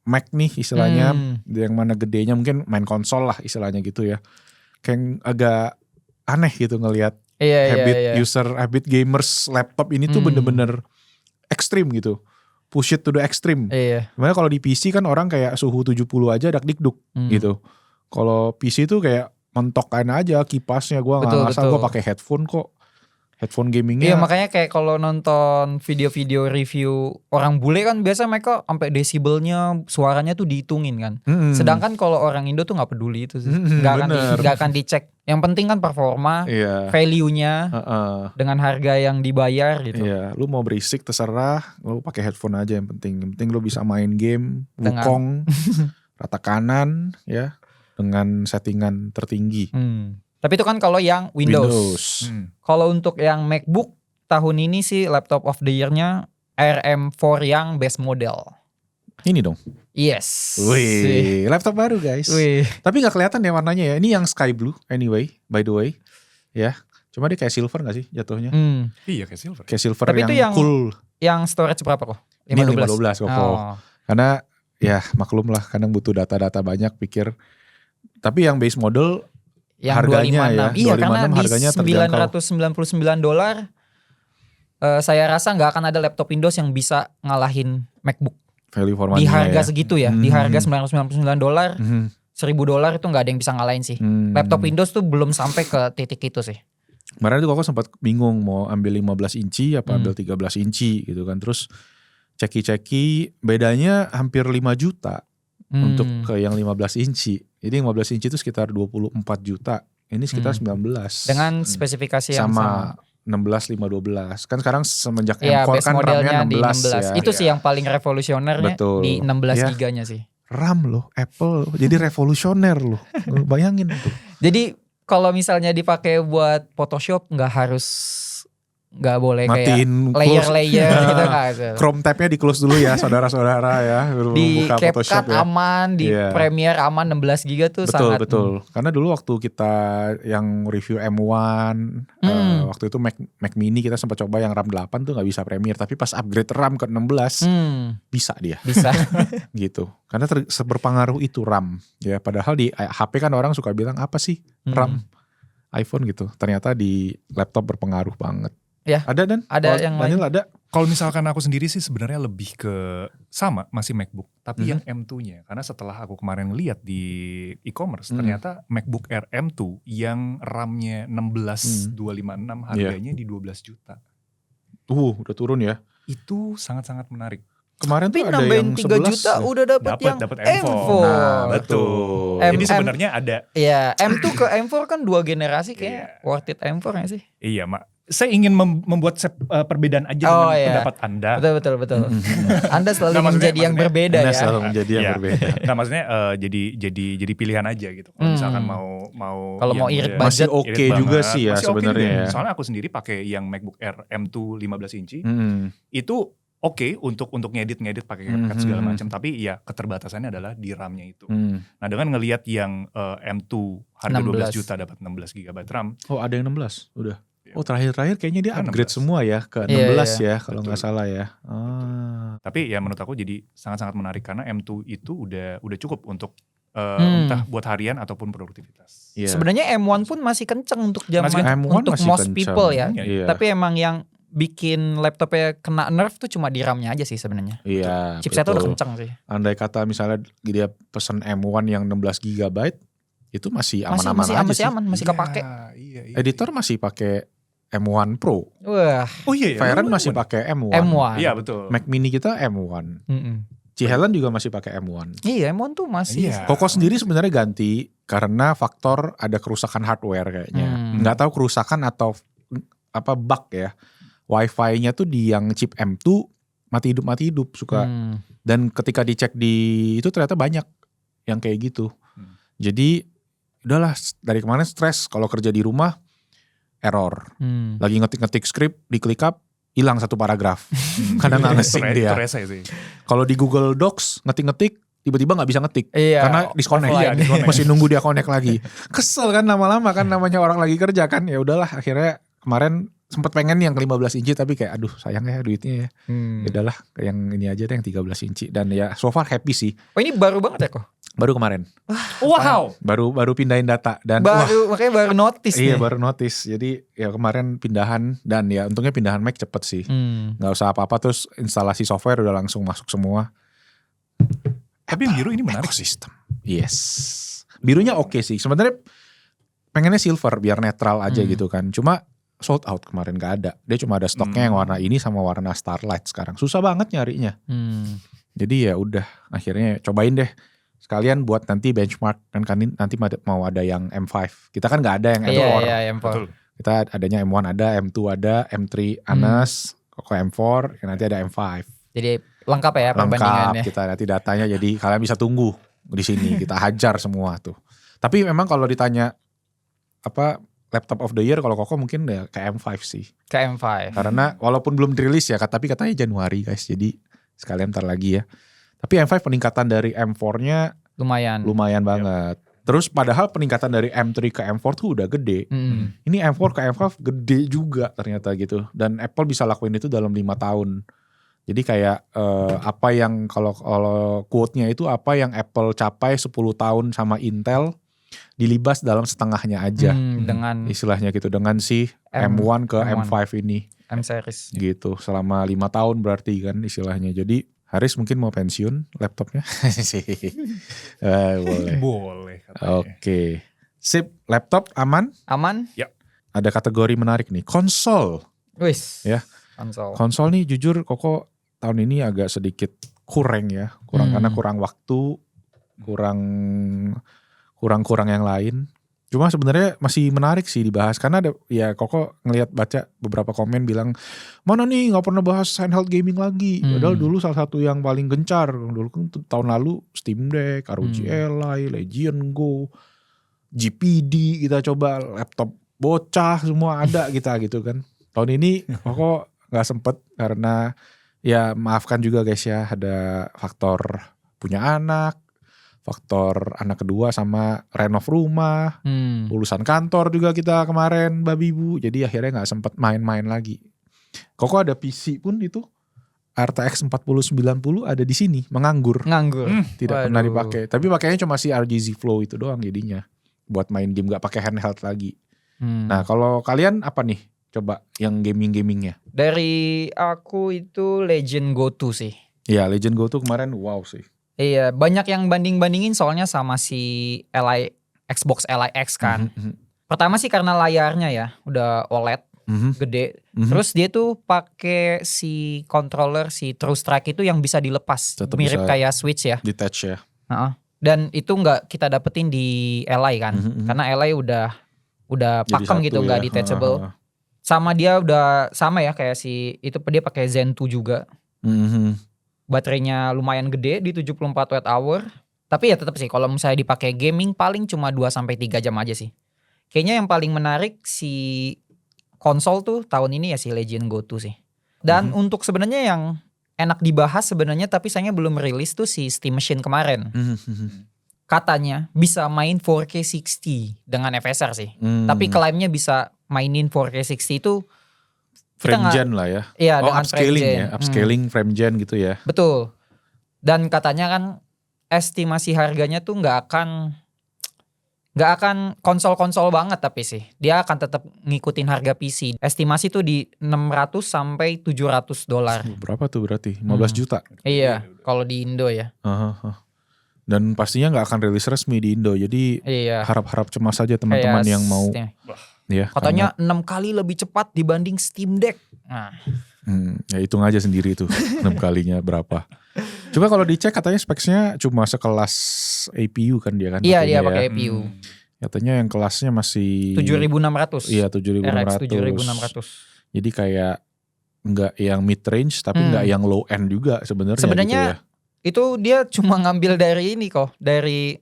Mac nih istilahnya, yang mana gedenya mungkin main konsol lah istilahnya gitu ya. Kayak agak aneh gitu ngelihat habit gamers laptop ini tuh bener-bener ekstrim gitu. Push it to the extreme. Sebenarnya kalau di PC kan orang kayak suhu 70 aja dak-dikduk gitu. Kalau PC tuh kayak mentokin aja kipasnya, gue nggak ngasal, gue pakai headphone kok. Headphone gamingnya. Iya makanya kayak kalau nonton video-video review orang bule kan biasa mereka sampai desibelnya suaranya tuh dihitungin kan. Sedangkan kalau orang Indo tuh nggak peduli itu sih. Nggak akan dicek. Yang penting kan performa, value-nya dengan harga yang dibayar gitu. Iya, lu mau berisik terserah, lu pakai headphone aja yang penting. Yang penting lu bisa main game, Wukong, rata kanan ya dengan settingan tertinggi. Tapi itu kan kalau yang Windows. Kalau untuk yang MacBook tahun ini sih laptop of the year-nya RM4 yang base model. Ini dong. Yes. Wih, laptop baru guys. Tapi gak kelihatan ya warnanya ya. Ini yang sky blue anyway, by the way. Ya, cuma dia kayak silver gak sih jatuhnya? Iya kayak silver. Kayak silver. Tapi yang itu cool. Yang storage berapa kok? 512? Ini 512 kok. Karena ya maklum lah kadang butuh data-data banyak pikir. Tapi yang base model yang harganya 256. Iya, karena harganya $999 saya rasa nggak akan ada laptop Windows yang bisa ngalahin MacBook. Value for money di harga ya. Segitu ya. Di harga $999, $1.000 itu nggak ada yang bisa ngalahin sih. Laptop Windows tuh belum sampai ke titik itu sih. Kemarin tuh Koko sempat bingung mau ambil 15 inci apa ambil 13 inci gitu kan. Terus ceki-ceki bedanya hampir 5 juta untuk ke yang 15 inci. Jadi 15 inci itu sekitar 24 juta. Ini sekitar 19. Dengan spesifikasi yang sama. 16, 512. Kan sekarang semenjak M4 kan RAM-nya 16 ya. Itu sih yang paling revolusionernya. Betul. Di 16 giganya sih. RAM loh, Apple. Jadi revolusioner loh. Bayangin tuh. Jadi kalau misalnya dipakai buat Photoshop nggak boleh matiin kayak layer-layer gitu nggak. Chrome tab-nya di close dulu ya saudara-saudara ya. Di buka CapCut ya. aman, di Premiere aman 16 GB tuh sangat. Betul. Karena dulu waktu kita yang review M1 waktu itu Mac Mini kita sempat coba yang RAM 8 tuh nggak bisa Premiere, tapi pas upgrade RAM ke 16 bisa dia. Bisa. Gitu. Karena berpengaruh itu RAM ya. Padahal di HP kan orang suka bilang apa sih RAM iPhone gitu. Ternyata di laptop berpengaruh banget. Ya, ada dan yang Daniel lain. ada. Kalau misalkan aku sendiri sih sebenarnya lebih ke sama masih MacBook, tapi yang M2-nya. Karena setelah aku kemarin lihat di e-commerce, ternyata MacBook Air M2 yang RAM-nya 16256 harganya di 12 juta. Udah turun ya. Itu sangat-sangat menarik. Kemarin tapi tuh ada yang 3 juta ya. udah dapat M4. Nah, betul. Jadi sebenarnya ada. Iya, M2 ke M4 kan 2 generasi kayak worth it M4 gak sih? Iya, Mak. Saya ingin membuat perbedaan aja dengan pendapat Anda. Betul. Anda selalu menjadi yang berbeda ya. Selalu menjadi yang berbeda. Nah, maksudnya jadi pilihan aja gitu. Kalau misalkan mau kalau mau irit budget masih oke juga sih ya sebenarnya. Soalnya aku sendiri pakai yang MacBook Air M2 15 inci. Itu oke untuk ngedit pakai CapCut segala macam, tapi ya keterbatasannya adalah di RAM-nya itu. Nah, dengan ngelihat yang M2 harga 12 juta dapat 16 GB RAM. Oh, ada yang 16 udah. Oh, terakhir kayaknya dia Kan upgrade 16. semua ya ke 16 ya kalau nggak Betul. salah ya. Tapi ya menurut aku jadi sangat-sangat menarik karena M2 itu udah cukup untuk entah buat harian ataupun produktivitas. Iya. Sebenarnya M1 pun masih kenceng untuk zaman M1 untuk masih most kenceng. people ya. Iya. Tapi emang yang bikin laptopnya kena nerf tuh cuma di RAM-nya aja sih sebenarnya. Iya. Chipsetnya udah betul. kenceng sih. Andai kata misalnya dia pesen M1 yang 16 GB, itu masih aman-aman aja masih sih. aman, masih kepake. Iya. Editor masih pakai M1 Pro. Wah, Oh iya. Fairen masih pakai M1. M1. Iya betul. Mac Mini kita M1. Helen juga masih pakai M1. Iya, M1 tuh masih. Iya. Koko sendiri sebenarnya ganti karena faktor ada kerusakan hardware kayaknya. Nggak tahu kerusakan atau apa bug ya. Wi-Fi-nya tuh di yang chip M2 mati hidup suka. Dan ketika dicek di itu ternyata banyak yang kayak gitu. Jadi udahlah dari kemarin stres kalau kerja di rumah error. Lagi ngetik-ngetik skrip diklik up hilang satu paragraf. Kadang nggak ngesing dia. Kalau di Google Docs ngetik-ngetik tiba-tiba nggak bisa ngetik. Iya, Karena disconnect. offline. Masih nunggu dia connect lagi. Kesel kan lama-lama kan namanya orang lagi kerja kan. Ya udahlah akhirnya kemarin sempat pengen yang 15 inci tapi kayak aduh sayang ya duitnya ya. Ya udahlah yang ini aja deh yang 13 inci dan ya so far happy sih. Oh ini baru banget ya kok? Baru kemarin. Wow. Baru pindahin data dan Makanya baru notice iya nih. baru notice. Jadi ya kemarin pindahan dan ya untungnya pindahan Mac cepet sih. Nggak usah apa-apa terus instalasi software udah langsung masuk semua. Tapi yang biru ini menarik. Ekosistem. Yes. Birunya oke sih. Sebenarnya pengennya silver biar netral aja gitu kan. Cuma sold out kemarin gak ada. Dia cuma ada stoknya yang warna ini sama warna Starlight sekarang. Susah banget nyarinya. Jadi ya udah akhirnya cobain deh. Sekalian buat nanti benchmark kan nanti mau ada yang M5. Kita kan gak ada yang M4. Iya, M4. Betul. Kita adanya M1 ada, M2 ada, M3 Anas, Koko M4, nanti ada M5. Jadi lengkap ya perbandingannya. Lengkap kita nanti datanya jadi kalian bisa tunggu di sini kita hajar semua tuh. Tapi memang kalau ditanya apa laptop of the year kalau Koko mungkin ya ke M5 sih. Ke M5. Karena walaupun belum dirilis ya tapi katanya Januari guys. Jadi sekalian ntar lagi ya. Tapi M5 peningkatan dari M4-nya lumayan banget. Terus padahal peningkatan dari M3 ke M4 tuh udah gede. Ini M4 ke M5 gede juga ternyata gitu. Dan Apple bisa lakuin itu dalam 5 tahun. Jadi kayak apa yang kalau quote-nya itu apa yang Apple capai 10 tahun sama Intel dilibas dalam setengahnya aja. Dengan istilahnya gitu dengan si M1 ke M5 ini. M series. Gitu selama 5 tahun berarti kan istilahnya. Jadi Haris mungkin mau pensiun laptopnya. Boleh. Boleh katanya. Oke. Sip, laptop aman? Aman? Ya. Ada kategori menarik nih, konsol. Wis. Ya. Konsol. Konsol nih jujur Koko tahun ini agak sedikit kurang ya. Karena kurang waktu, kurang yang lain. Cuma sebenarnya masih menarik sih dibahas karena ada ya Koko baca beberapa komen bilang mana nih nggak pernah bahas handheld gaming lagi. Padahal dulu salah satu yang paling gencar dulu kan tahun lalu Steam Deck, ROG Ally, Legion Go, GPD kita coba laptop bocah semua ada kita gitu kan. Tahun ini Koko nggak sempet karena ya maafkan juga guys ya ada faktor punya anak. Faktor anak kedua sama renov rumah, lulusan kantor juga kita kemarin babi bu, jadi akhirnya nggak sempet main-main lagi. Koko ada PC pun itu RTX 4090 ada di sini menganggur, tidak pernah dipakai. Tapi pakainya cuma si ROG Z Flow itu doang jadinya, buat main game nggak pakai handheld lagi. Nah kalau kalian apa nih? Coba yang gamingnya? Dari aku itu Legend Go 2 sih. Iya Legend Go 2 kemarin wow sih. Iya, banyak yang banding-bandingin soalnya sama si Xbox Ally X kan. Pertama sih karena layarnya ya, udah OLED, gede. Terus dia tuh pakai si controller si True Strike itu yang bisa dilepas, tetap mirip bisa kayak Switch ya. Detach ya. Dan itu nggak kita dapetin di Ally kan, karena Ally udah pakem gitu, nggak detachable. Sama dia udah sama ya kayak si itu dia pakai Zen 2 juga. Baterainya lumayan gede di 74 watt hour. Tapi ya tetap sih kalau misalnya dipakai gaming paling cuma 2-3 jam aja sih. Kayaknya yang paling menarik si konsol tuh tahun ini ya si Legend Go 2 sih. Dan untuk sebenarnya yang enak dibahas sebenarnya, tapi sayangnya belum rilis tuh si Steam Machine kemarin. Katanya bisa main 4K 60 dengan FSR sih. Tapi klaimnya bisa mainin 4K 60 itu frame gen lah ya. Iya, dengan upscaling frame gen. Ya, upscaling frame gen gitu ya. Betul. Dan katanya kan estimasi harganya tuh nggak akan konsol-konsol banget tapi sih. Dia akan tetap ngikutin harga PC. Estimasi tuh di $600 sampai $700. Berapa tuh berarti? 15 juta? Iya, kalau di Indo ya. Dan pastinya nggak akan rilis resmi di Indo. Jadi harap-harap cemas saja teman-teman yang mau. Ya, katanya 6 kali lebih cepat dibanding Steam Deck. Nah. Ya hitung aja sendiri tuh 6 kalinya berapa. Coba kalau dicek katanya speknya cuma sekelas APU kan dia kan? Iya dia pakai APU. Katanya yang kelasnya masih 7600. Iya 7600. Jadi kayak nggak yang mid range tapi nggak yang low end juga sebenarnya. Sebenarnya gitu ya. Itu dia cuma ngambil dari ini kok, dari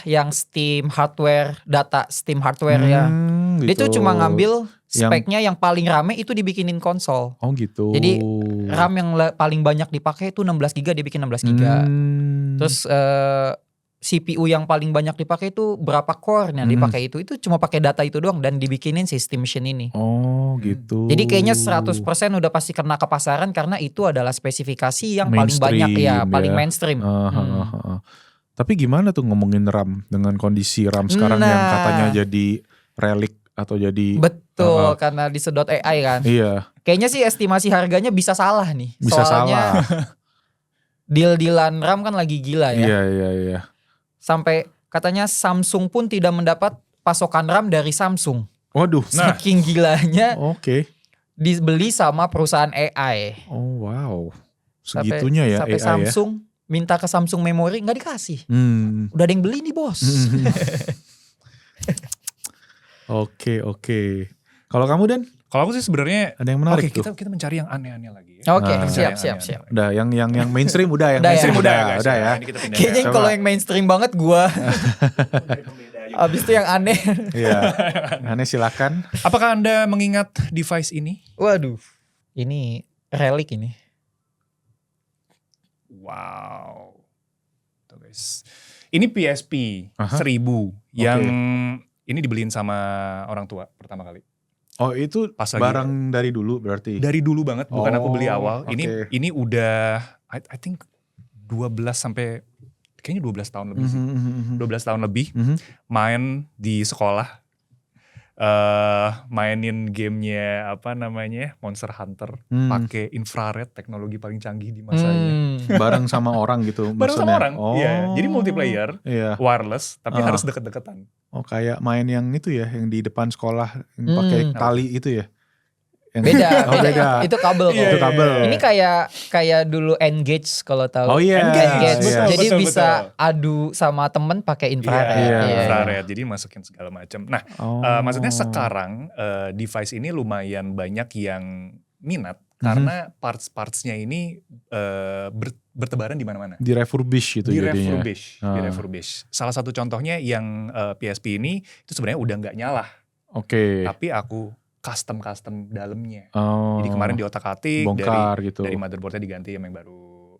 yang Steam hardware, data Steam hardware ya. Gitu. Dia tuh cuma ngambil speknya yang paling rame itu dibikinin konsol. Oh gitu. Jadi RAM yang paling banyak dipakai itu 16 GB, dia bikin 16 GB. Terus CPU yang paling banyak dipakai itu berapa core yang dipakai itu cuma pakai data itu doang dan dibikinin si Steam Machine ini. Oh gitu. Jadi kayaknya 100% udah pasti kena ke pasaran karena itu adalah spesifikasi yang paling banyak paling mainstream. Tapi gimana tuh ngomongin RAM dengan kondisi RAM sekarang yang katanya jadi relik atau jadi betul karena disedot AI kan. Iya. Kayaknya sih estimasi harganya bisa salah nih. Bisa soalnya salah. Deal-dealan RAM kan lagi gila ya. Iya. Sampai katanya Samsung pun tidak mendapat pasokan RAM dari Samsung. Waduh. Saking gilanya. Oke. Dibeli sama perusahaan AI. Oh wow. Segitunya sampai AI Samsung minta ke Samsung Memory nggak dikasih. Udah ada yang beli nih bos. Oke. Kalau kamu Dan? Kalau aku sih sebenarnya ada yang menarik tuh. Kita mencari yang aneh-aneh lagi. Oke, siap. Udah yang mainstream udah mainstream udah ya. Kayaknya kalau yang mainstream banget gua. Abis itu yang aneh. Iya. Aneh silakan. Apakah Anda mengingat device ini? Waduh. Ini relik ini. Wow. Tuh guys. Ini PSP 1000 yang ini dibeliin sama orang tua pertama kali. Oh itu pas barang dari dulu berarti? Dari dulu banget, bukan aku beli awal. Ini udah I think 12 sampai kayaknya 12 tahun lebih sih. 12 tahun lebih main di sekolah. Mainin gamenya Monster Hunter pakai infrared, teknologi paling canggih di masanya. Bareng sama orang gitu bareng maksudnya? Sama orang, iya. Jadi multiplayer, wireless, tapi harus deket-deketan. Oh kayak main yang itu ya, yang di depan sekolah yang pakai tali itu ya? Beda. Itu kabel. Itu kabel. Ini kayak dulu Engage kalau tahu. Oh iya. Engage. Betul, jadi betul, bisa adu sama temen pakai infrared. Infrared. Jadi masukin segala macam. Nah, maksudnya sekarang device ini lumayan banyak yang minat karena parts-partsnya ini bertebaran di mana-mana. Di refurbish gitu jadinya. Di refurbish. Salah satu contohnya yang PSP ini itu sebenarnya udah nggak nyala. Tapi aku custom dalamnya. Jadi kemarin di otak-atik dari motherboardnya diganti yang baru.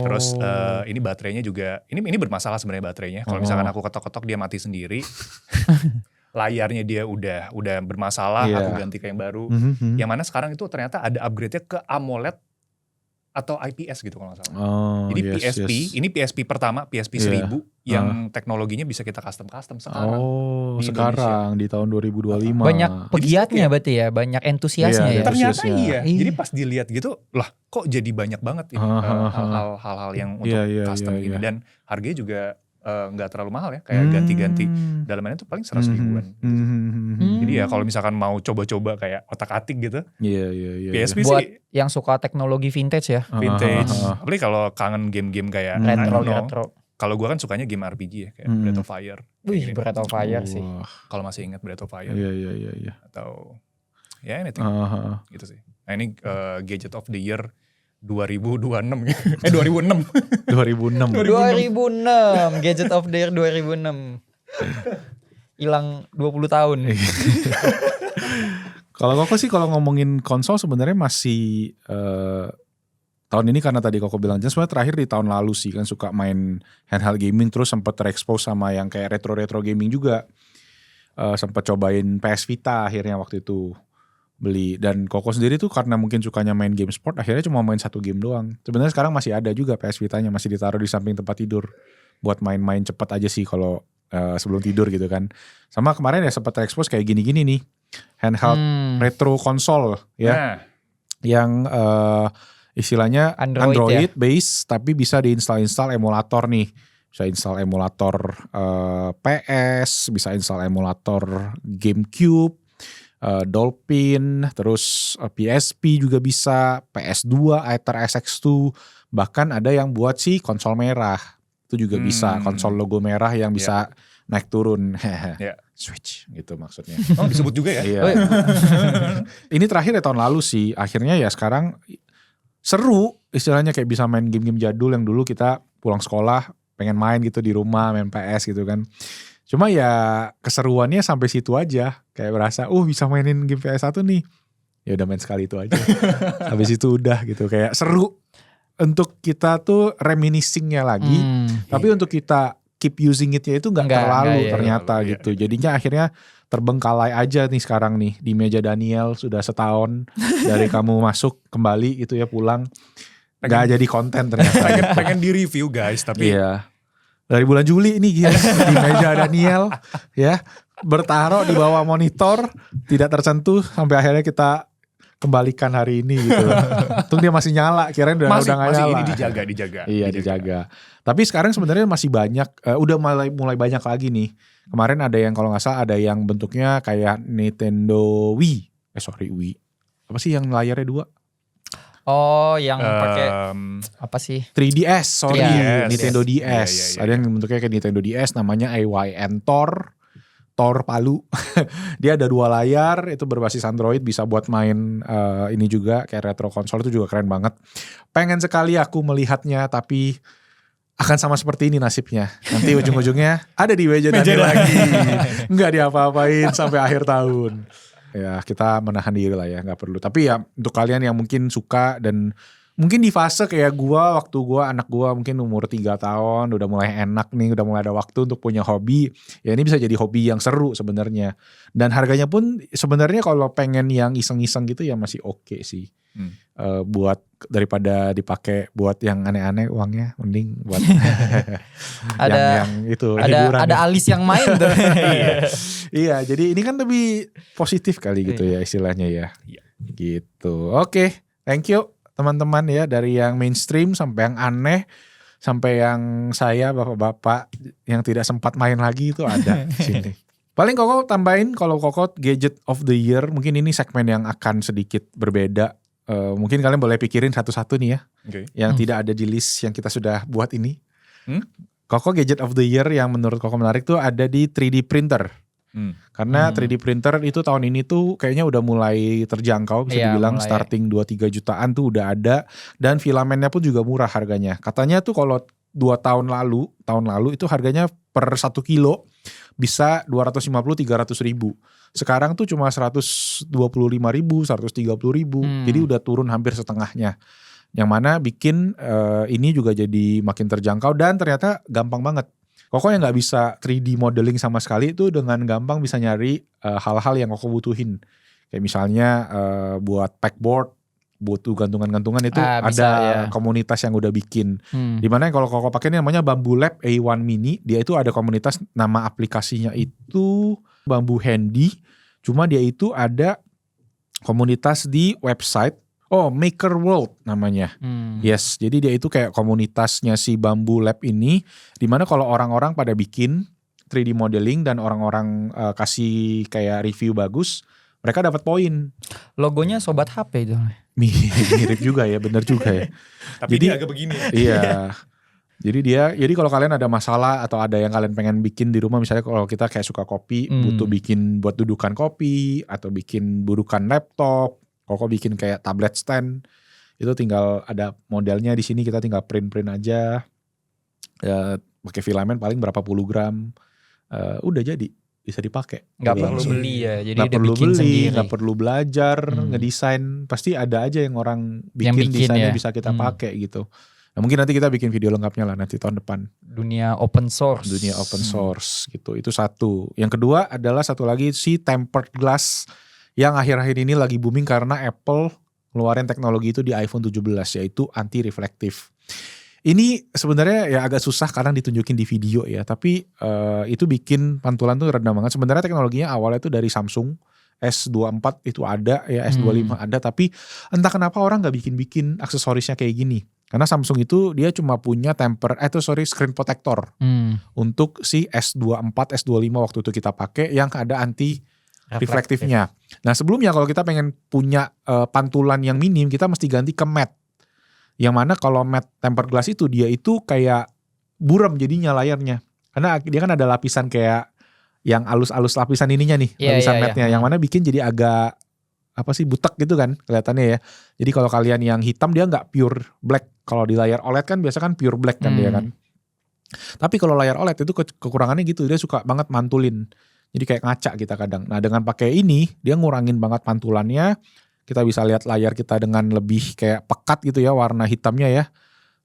Terus ini baterainya juga ini bermasalah sebenarnya baterainya. Kalau misalkan aku ketok-ketok dia mati sendiri. Layarnya dia udah bermasalah, aku ganti ke yang baru. Yang mana sekarang itu ternyata ada upgrade-nya ke AMOLED atau IPS gitu kalau nggak salah. Jadi ini PSP pertama, PSP 1000 yang teknologinya bisa kita custom sekarang. Sekarang di tahun 2025. Banyak pegiatnya berarti ya, banyak entusiasnya ya. Ternyata iya. Jadi pas dilihat gitu, lah kok jadi banyak banget ini hal-hal yang untuk custom ini. Dan harganya juga nggak terlalu mahal ya, kayak ganti-ganti dalamannya tuh paling 100 ribuan. Jadi ya kalau misalkan mau coba-coba kayak otak-atik gitu, PSP buat sih yang suka teknologi vintage ya. Vintage. Apalagi kalau kangen game-game kayak retro. Kalau gue kan sukanya game RPG ya, kayak Breath of Fire. Wih, Breath of Fire sih. Kalau masih ingat Breath of Fire. Iya. Atau ya anything gitu sih. Nah ini Gadget of the Year 2026 2006 Gadget of the Year 2006 hilang 20 tahun. Kalau aku sih kalau ngomongin konsol sebenarnya masih tahun ini karena tadi Koko bilang sebenarnya terakhir di tahun lalu sih kan suka main handheld gaming terus sempat terekspos sama yang kayak retro gaming juga. Sempat cobain PS Vita akhirnya waktu itu beli, dan Koko sendiri tuh karena mungkin sukanya main game sport akhirnya cuma main 1 game doang. Sebenarnya sekarang masih ada juga PS Vitanya, masih ditaruh di samping tempat tidur buat main-main cepet aja sih kalau sebelum tidur gitu kan. Sama kemarin ya sempat terekspos kayak gini-gini nih handheld retro konsol ya, yang istilahnya Android base tapi bisa diinstal emulator nih. Bisa install emulator PS, bisa install emulator GameCube, Dolphin, terus PSP juga bisa, PS2, Aether SX2, bahkan ada yang buat si konsol merah. Itu juga bisa, konsol logo merah yang bisa naik turun. Switch gitu maksudnya. Oh disebut juga ya? Iya. Ini terakhir ya tahun lalu sih, akhirnya ya sekarang seru istilahnya kayak bisa main game-game jadul yang dulu kita pulang sekolah pengen main gitu di rumah, main PS gitu kan. Cuma ya keseruannya sampai situ aja. Kayak berasa, bisa mainin game PS1 nih. Ya udah main sekali itu aja. Habis itu udah gitu. Kayak seru. Untuk kita tuh reminiscingnya lagi. Tapi untuk kita keep using it-nya itu gak terlalu ternyata gitu. Jadinya akhirnya terbengkalai aja nih sekarang nih. Di meja Daniel sudah setahun dari kamu masuk kembali gitu ya pulang. Gak jadi konten ternyata. pengen di review guys, tapi iya. Dari bulan Juli ini guys di meja Daniel ya, bertaruh di bawah monitor, tidak tersentuh sampai akhirnya kita kembalikan hari ini gitu. Untung dia masih nyala, kirain udah gak nyala. Ini dijaga. Iya dijaga. Tapi sekarang sebenarnya masih banyak, udah mulai banyak lagi nih. Kemarin ada yang kalau gak salah ada yang bentuknya kayak Nintendo Wii. Wii. Apa sih yang layarnya 2? Oh, yang pakai apa sih? 3DS, sorry, 3DS. Nintendo DS. Iya. Ada yang bentuknya kayak Nintendo DS, namanya AYN Tor Palu. Dia ada 2 layar, itu berbasis Android, bisa buat main ini juga kayak retro konsol, itu juga keren banget. Pengen sekali aku melihatnya, tapi akan sama seperti ini nasibnya. Nanti ujung-ujungnya ada di meja lagi, nggak diapa-apain sampai akhir tahun. Ya kita menahan diri lah ya, gak perlu. Tapi ya untuk kalian yang mungkin suka dan mungkin di fase kayak waktu anak gua mungkin umur 3 tahun udah mulai enak nih, udah mulai ada waktu untuk punya hobi. Ya ini bisa jadi hobi yang seru sebenarnya. Dan harganya pun sebenarnya kalau pengen yang iseng-iseng gitu ya masih oke sih. Buat daripada dipakai buat yang aneh-aneh uangnya, mending buat yang itu hiburan. Ada alis yang main tuh. Iya, jadi ini kan lebih positif kali gitu ya istilahnya ya. Gitu. Oke, thank you teman-teman ya, dari yang mainstream sampai yang aneh, sampai yang saya bapak-bapak yang tidak sempat main lagi itu ada di sini. Paling Koko tambahin, kalau Koko gadget of the year, mungkin ini segmen yang akan sedikit berbeda. Mungkin kalian boleh pikirin satu-satu nih ya, yang tidak ada di list yang kita sudah buat ini. Koko gadget of the year yang menurut Koko menarik tuh ada di 3D printer. Karena 3D printer itu tahun ini tuh kayaknya udah mulai terjangkau, bisa dibilang starting 2-3 jutaan tuh udah ada, dan filamennya pun juga murah harganya. Katanya tuh kalau 2 tahun lalu itu harganya per 1 kilo bisa 250-300 ribu. Sekarang tuh cuma 125 ribu, 130 ribu. Jadi udah turun hampir setengahnya. Yang mana bikin ini juga jadi makin terjangkau dan ternyata gampang banget. Koko yang gak bisa 3D modeling sama sekali itu dengan gampang bisa nyari hal-hal yang Koko butuhin. Kayak misalnya buat packboard, butuh gantungan-gantungan itu ada komunitas yang udah bikin. Dimana kalau Koko pakai ini namanya Bambu Lab A1 Mini. Dia itu ada komunitas, nama aplikasinya itu Bambu Handy. Cuma dia itu ada komunitas di website. Maker World namanya. Yes, jadi dia itu kayak komunitasnya si Bambu Lab ini. Dimana kalau orang-orang pada bikin 3D modeling dan orang-orang kasih kayak review bagus, mereka dapat poin. Logonya Sobat HP itu. Mirip juga ya, bener juga ya. Tapi jadi dia agak begini. Iya. Jadi kalau kalian ada masalah atau ada yang kalian pengen bikin di rumah, misalnya kalau kita kayak suka kopi, butuh bikin buat dudukan kopi atau bikin burukan laptop, Koko bikin kayak tablet stand, itu tinggal ada modelnya di sini, kita tinggal print aja, pakai filamen paling berapa puluh gram, udah jadi. bisa dipakai. Nggak Jadi perlu beli ya, jadi nggak dia perlu bikin beli, sendiri. nggak perlu belajar ngedesain, pasti ada aja yang orang Yang bikin desainnya ya. bisa kita pakai gitu. Nah, mungkin nanti kita bikin video lengkapnya lah nanti tahun depan. Dunia open source. Gitu. Itu satu. Yang kedua adalah satu lagi si tempered glass yang akhir-akhir ini lagi booming karena Apple ngeluarin teknologi itu di iPhone 17 yaitu anti reflektif. Ini sebenarnya ya agak susah kadang ditunjukin di video ya, tapi itu bikin pantulan tuh rendah banget. Sebenarnya teknologinya awalnya tuh dari Samsung, S24 itu ada ya, S25 ada, tapi entah kenapa orang nggak bikin aksesorisnya kayak gini. Karena Samsung itu dia cuma punya screen protector untuk si S24, S25 waktu itu kita pakai yang ada anti reflektifnya. Nah sebelumnya kalau kita pengen punya pantulan yang minim, kita mesti ganti ke matte. Yang mana kalau matte tempered glass itu dia itu kayak buram jadinya layarnya. Karena dia kan ada lapisan kayak yang alus-alus lapisan ininya nih, lapisan matte-nya. Yang mana bikin jadi agak butek gitu kan kelihatannya ya. Jadi kalau kalian yang hitam dia nggak pure black. Kalau di layar OLED kan biasa kan pure black kan dia kan. Tapi kalau layar OLED itu kekurangannya gitu, dia suka banget mantulin. Jadi kayak ngaca kita kadang. Nah dengan pakai ini dia ngurangin banget pantulannya. Kita bisa lihat layar kita dengan lebih kayak pekat gitu ya warna hitamnya ya.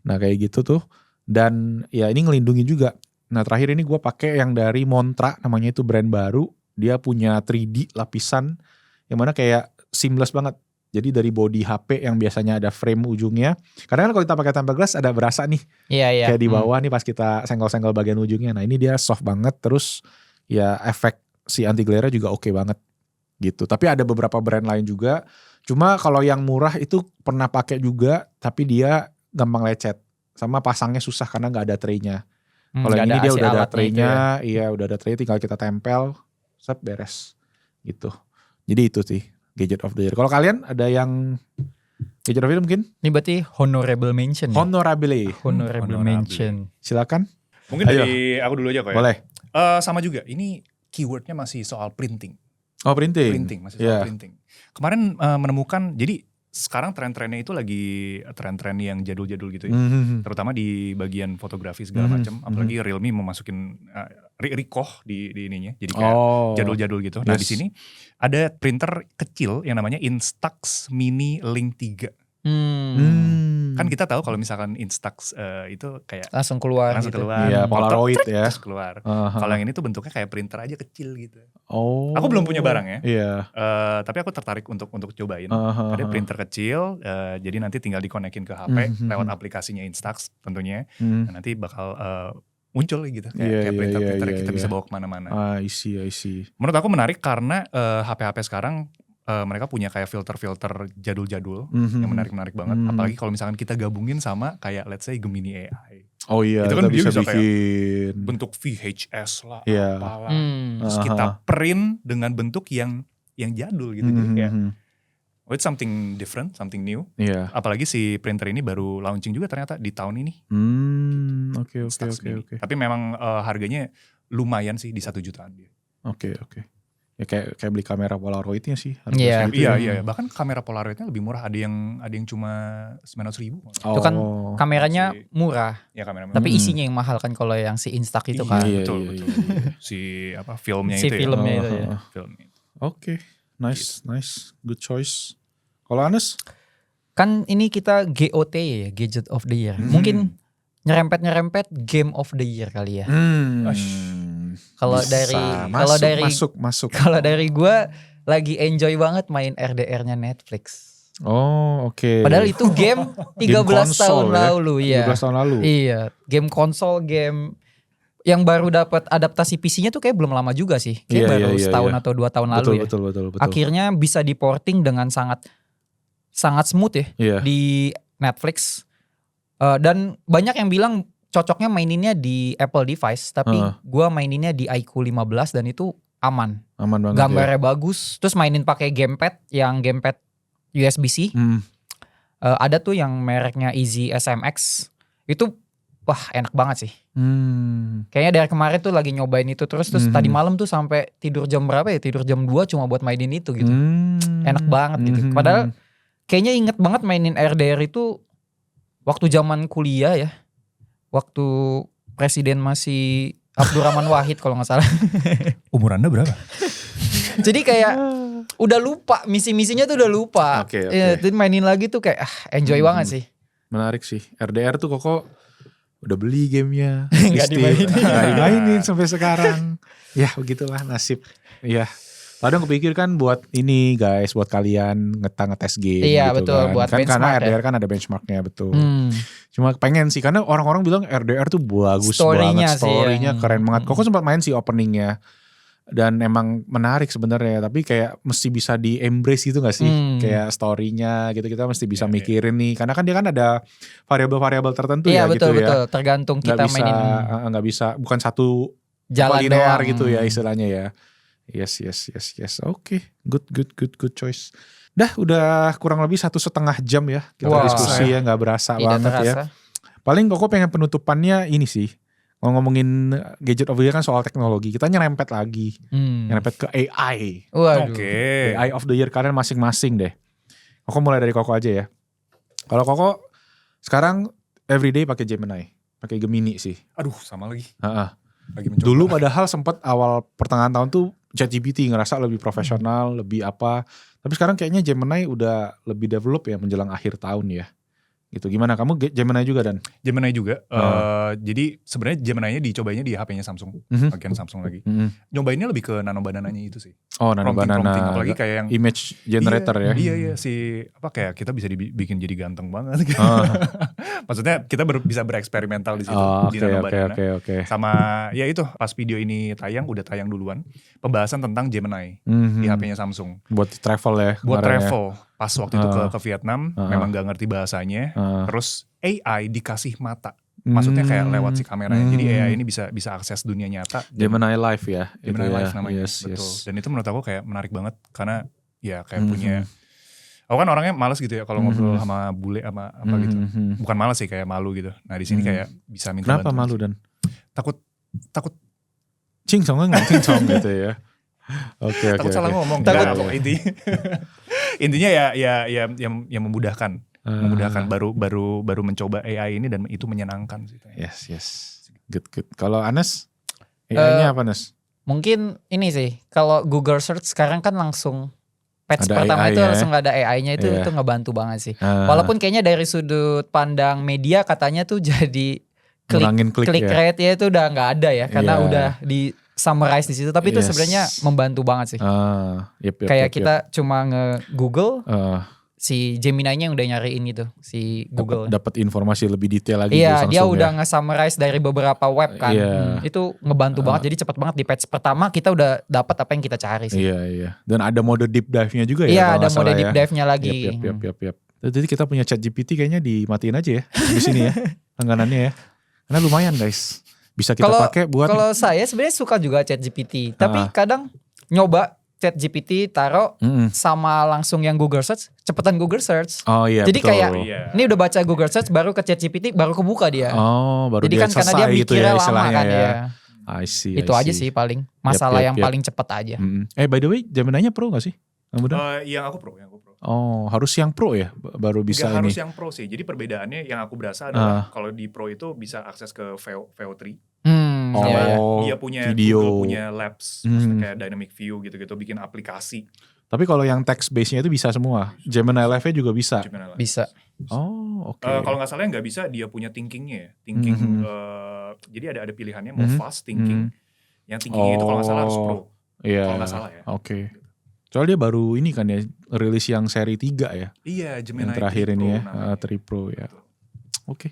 Nah kayak gitu tuh. Dan ya ini ngelindungi juga. Nah terakhir ini gue pakai yang dari Montra, namanya itu brand baru. Dia punya 3D lapisan yang mana kayak seamless banget. Jadi dari body HP yang biasanya ada frame ujungnya. Kadang kan kalau kita pakai tempered glass ada berasa nih. Iya. Kayak di bawah nih pas kita senggol-senggol bagian ujungnya. Nah ini dia soft banget. Terus ya efek si anti glare juga oke banget gitu. Tapi ada beberapa brand lain juga. Cuma kalau yang murah itu pernah pakai juga, tapi dia gampang lecet. Sama pasangnya susah karena nggak ada tray-nya. Kalau yang ini dia udah ada tray-nya, iya udah ada tray, tinggal kita tempel, set beres gitu. Jadi itu sih gadget of the year. Kalau kalian ada yang gadget of the year mungkin? Ini berarti honorable mention. Honorable mention. Silakan. Mungkin dari aku dulu aja kok ya. Boleh. Sama juga. Ini keywordnya masih soal printing. Oh printing. Masih soal printing. Kemarin menemukan, jadi sekarang tren-trennya itu lagi tren-tren yang jadul-jadul gitu ya. Terutama di bagian fotografi segala macam. Apalagi Realme mau masukin Ricoh di ininya. Jadi kayak jadul-jadul gitu. Nah di sini ada printer kecil yang namanya Instax Mini Link 3. Kan kita tahu kalau misalkan Instax itu kayak langsung keluar. Iya, Polaroid ya. Terus keluar. Kalau yang ini tuh bentuknya kayak printer aja kecil gitu. Oh. Aku belum punya barang ya. Iya. Tapi aku tertarik untuk cobain. Ada printer kecil, jadi nanti tinggal dikonekin ke HP lewat aplikasinya Instax tentunya. Nah, nanti bakal muncul gitu kayak printer-printer yang kita bisa bawa kemana-mana. I see. Menurut aku menarik karena HP-HP sekarang mereka punya kayak filter-filter jadul-jadul yang menarik-menarik banget. Apalagi kalau misalkan kita gabungin sama kayak let's say Gemini AI. Oh iya, itu kan bisa bikin bentuk VHS lah, apalah. Terus kita print dengan bentuk yang jadul gitu. Jadi kayak it's something different, something new. Apalagi si printer ini baru launching juga ternyata di tahun ini. Oke. Tapi memang harganya lumayan sih di 1 jutaan dia. Oke. Ya kayak beli kamera Polaroidnya sih. Iya. Bahkan kamera Polaroidnya lebih murah. Ada yang cuma 900.000. Itu kan kameranya murah. Ya, kamera tapi isinya yang mahal kan kalau yang si Instax itu kan. Betul. Si filmnya si itu filmnya ya. itu ya. Oke. Nice. Good choice. Kalau Anes? Kan ini kita GOT ya, Gadget of the Year. Mungkin nyerempet game of the year kali ya. Kalau dari gue lagi enjoy banget main RDR-nya Netflix. Oh oke. Padahal itu game 13 tahun lalu ya. 13 tahun lalu. Iya, game konsol, game yang baru dapat adaptasi PC-nya tuh kayak belum lama juga sih. Kayak baru setahun atau 2 tahun lalu ya. Betul. Akhirnya bisa diporting dengan sangat smooth ya di Netflix. Dan banyak yang bilang cocoknya maininnya di Apple device, tapi gue maininnya di iQOO 15 dan itu aman banget. Gambarnya bagus, terus mainin pakai gamepad yang gamepad USB-C. Ada tuh yang mereknya Easy SMX, itu wah enak banget sih. Kayaknya dari kemarin tuh lagi nyobain itu terus tadi malam tuh sampai tidur jam berapa ya? Tidur jam 2 cuma buat mainin itu gitu. Enak banget gitu. Padahal kayaknya inget banget mainin RDR itu waktu zaman kuliah ya. Waktu presiden masih Abdurrahman Wahid kalau nggak salah. Umur Anda berapa? Jadi kayak udah lupa misi-misinya tuh udah lupa. Oke. Ya, jadi mainin lagi tuh kayak enjoy banget sih. Menarik sih. RDR tuh Koko udah beli gamenya. Nggak dimainin. Nggak dimainin sampai sekarang. Ya begitulah nasib. Ya. Kadang kepikir kan buat ini guys, buat kalian ngetes game Iya gitu betul, kan. buat Kan karena benchmark RDR kan ada benchmarknya betul. Hmm. Cuma pengen sih karena orang-orang bilang RDR tuh bagus Story-nya banget, sih, story-nya yang- keren banget. Koko sempat main sih openingnya dan emang menarik sebenarnya. Tapi kayak mesti bisa di embrace gitu gak sih? Kayak story-nya gitu kita mesti bisa mikirin nih. Karena kan dia kan ada variabel-variabel tertentu Iya ya betul gitu betul, ya. tergantung kita Nggak bisa, mainin nggak bisa bukan satu jalan linear doang. gitu ya istilahnya ya. Yes. Oke, good choice. Udah kurang lebih 1,5 jam ya kita Wah. diskusi ya, nggak berasa Tidak banget ya. terasa. Paling Koko pengen penutupannya ini sih. Kalau ngomongin gadget of the year kan soal teknologi, kita nyerempet lagi, nyerempet ke AI. Waduh. Oke. AI of the year kalian masing-masing deh. Koko mulai dari Koko aja ya. Kalau Koko sekarang everyday pakai Gemini, pakai Gemini sih. Aduh, sama lagi. Heeh. Lagi mencoba. Dulu padahal sempat awal pertengahan tahun tuh ChatGPT ngerasa lebih profesional, lebih apa. Tapi sekarang kayaknya Gemini udah lebih develop ya menjelang akhir tahun ya. Gitu. Gimana kamu Gemini juga Dan? Gemini juga. Jadi sebenarnya Gemini-nya dicobainnya di HP-nya Samsung. Bagian Samsung lagi. Nyobainnya lebih ke nano banananya itu sih. Oh, Nano Prompting, Banana. apalagi kayak yang image generator ya. Iya si apa kayak kita bisa dibikin jadi ganteng banget. Maksudnya kita bisa bereksperimental di situ di Nano Banana. Oke. Sama ya itu pas video ini udah tayang duluan pembahasan tentang Gemini di HP-nya Samsung. Buat travel ya. Buat kemarin ya. travel. Pas waktu itu ke Vietnam memang gak ngerti bahasanya. Terus AI dikasih mata. Maksudnya kayak lewat si kameranya. Jadi AI ini bisa akses dunia nyata. Gemini Live ya. Gemini itu Live ya. namanya. Yes. Betul. Dan itu menurut aku kayak menarik banget karena ya kayak punya. Aku kan orangnya malas gitu ya kalau ngobrol sama bule sama apa gitu. Bukan malas sih, kayak malu gitu. Nah di sini kayak bisa minta Kenapa bantuan. malu Dan? Takut Cincong nggak cincong gitu ya. Oke. takut salah ngomong. Takut. Enggak, pokoknya intinya ya memudahkan. Memudahkan baru mencoba AI ini dan itu menyenangkan sih. Yes. Good. Kalau Anes, AI-nya apa Anes? Mungkin ini sih, kalau Google Search sekarang kan langsung patch Ada pertama AI itu ya. langsung gak ada AI-nya itu Iya. ngebantu banget sih. Walaupun kayaknya dari sudut pandang media katanya tuh jadi Ngurangin klik ya. rate ya itu udah nggak ada ya karena Iya. udah di summarize di situ. Tapi itu Yes. sebenarnya membantu banget sih. Yep, Kayak kita cuma nge-Google si Gemini-nya yang udah nyariin gitu si Google. dapat informasi lebih detail lagi. Iya, langsung dia ya. udah nge-summarize dari beberapa web kan. Iya. Itu ngebantu banget. Jadi cepet banget di patch pertama kita udah dapat apa yang kita cari sih. Iya. Dan ada mode deep dive-nya juga ya. Iya, kalau ada nggak mode salah deep ya. dive-nya lagi. Yap. Jadi kita punya ChatGPT kayaknya dimatiin aja ya di sini ya langganannya ya. Karena lumayan guys. Bisa kita pakai buat. Kalau saya sebenarnya suka juga ChatGPT, tapi kadang nyoba ChatGPT taruh sama langsung yang Google Search, cepetan Google Search. Oh iya. Jadi betul. kayak ini udah baca Google Search baru ke ChatGPT baru kebuka dia. Oh baru Jadi dia kan karena dia selesai gitu mikirnya ya lama istilahnya kan ya. ya. I see. Itu aja sih paling masalah Yap. yang paling cepet aja. By the way, Gemini-nya pro gak sih? Yang aku pro. Oh, harus yang pro ya baru bisa Nggak ini. harus yang pro sih. Jadi perbedaannya yang aku berasa adalah kalau di pro itu bisa akses ke VO3. Dia punya video. Google punya Labs, maksudnya kayak Dynamic View gitu-gitu, bikin aplikasi. Tapi kalau yang text base-nya itu bisa semua. Gemini Live-nya juga bisa. Gemini Live. Bisa. Oh, oke. Kalau nggak salah nggak bisa, dia punya thinkingnya ya. Thinking, jadi ada pilihannya mau fast thinking. Yang thinkingnya itu kalau nggak salah harus pro. Iya. Kalau nggak salah ya. Oke. Soalnya dia baru ini kan ya, rilis yang seri 3 ya. Iya, Gemini Yang terakhir 3 ini Pro ya, namanya. 3 Pro ya. Oke.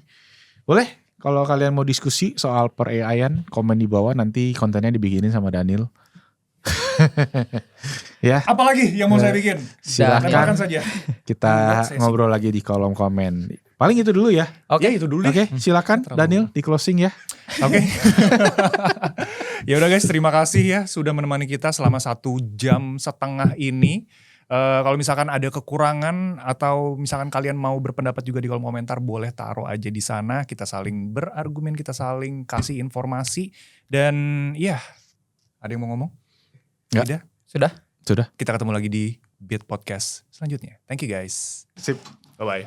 Boleh kalau kalian mau diskusi soal per AI-an, komen di bawah, nanti kontennya dibikinin sama Daniel. Ya, Apalagi yang mau saya bikin? silakan Katakan saja. kita Buat sesi. ngobrol lagi di kolom komen. Paling itu dulu ya. Oke. Ya itu dulu deh. Oke, silakan Daniel di closing ya. Oke. Ya udah guys, terima kasih ya sudah menemani kita selama 1,5 jam ini. Kalau misalkan ada kekurangan atau misalkan kalian mau berpendapat juga di kolom komentar, boleh taruh aja di sana. Kita saling berargumen, kita saling kasih informasi. Dan ya, ada yang mau ngomong? Nggak. Tidak? Sudah? Sudah. Kita ketemu lagi di Beat Podcast selanjutnya. Thank you guys. Sip. Bye-bye.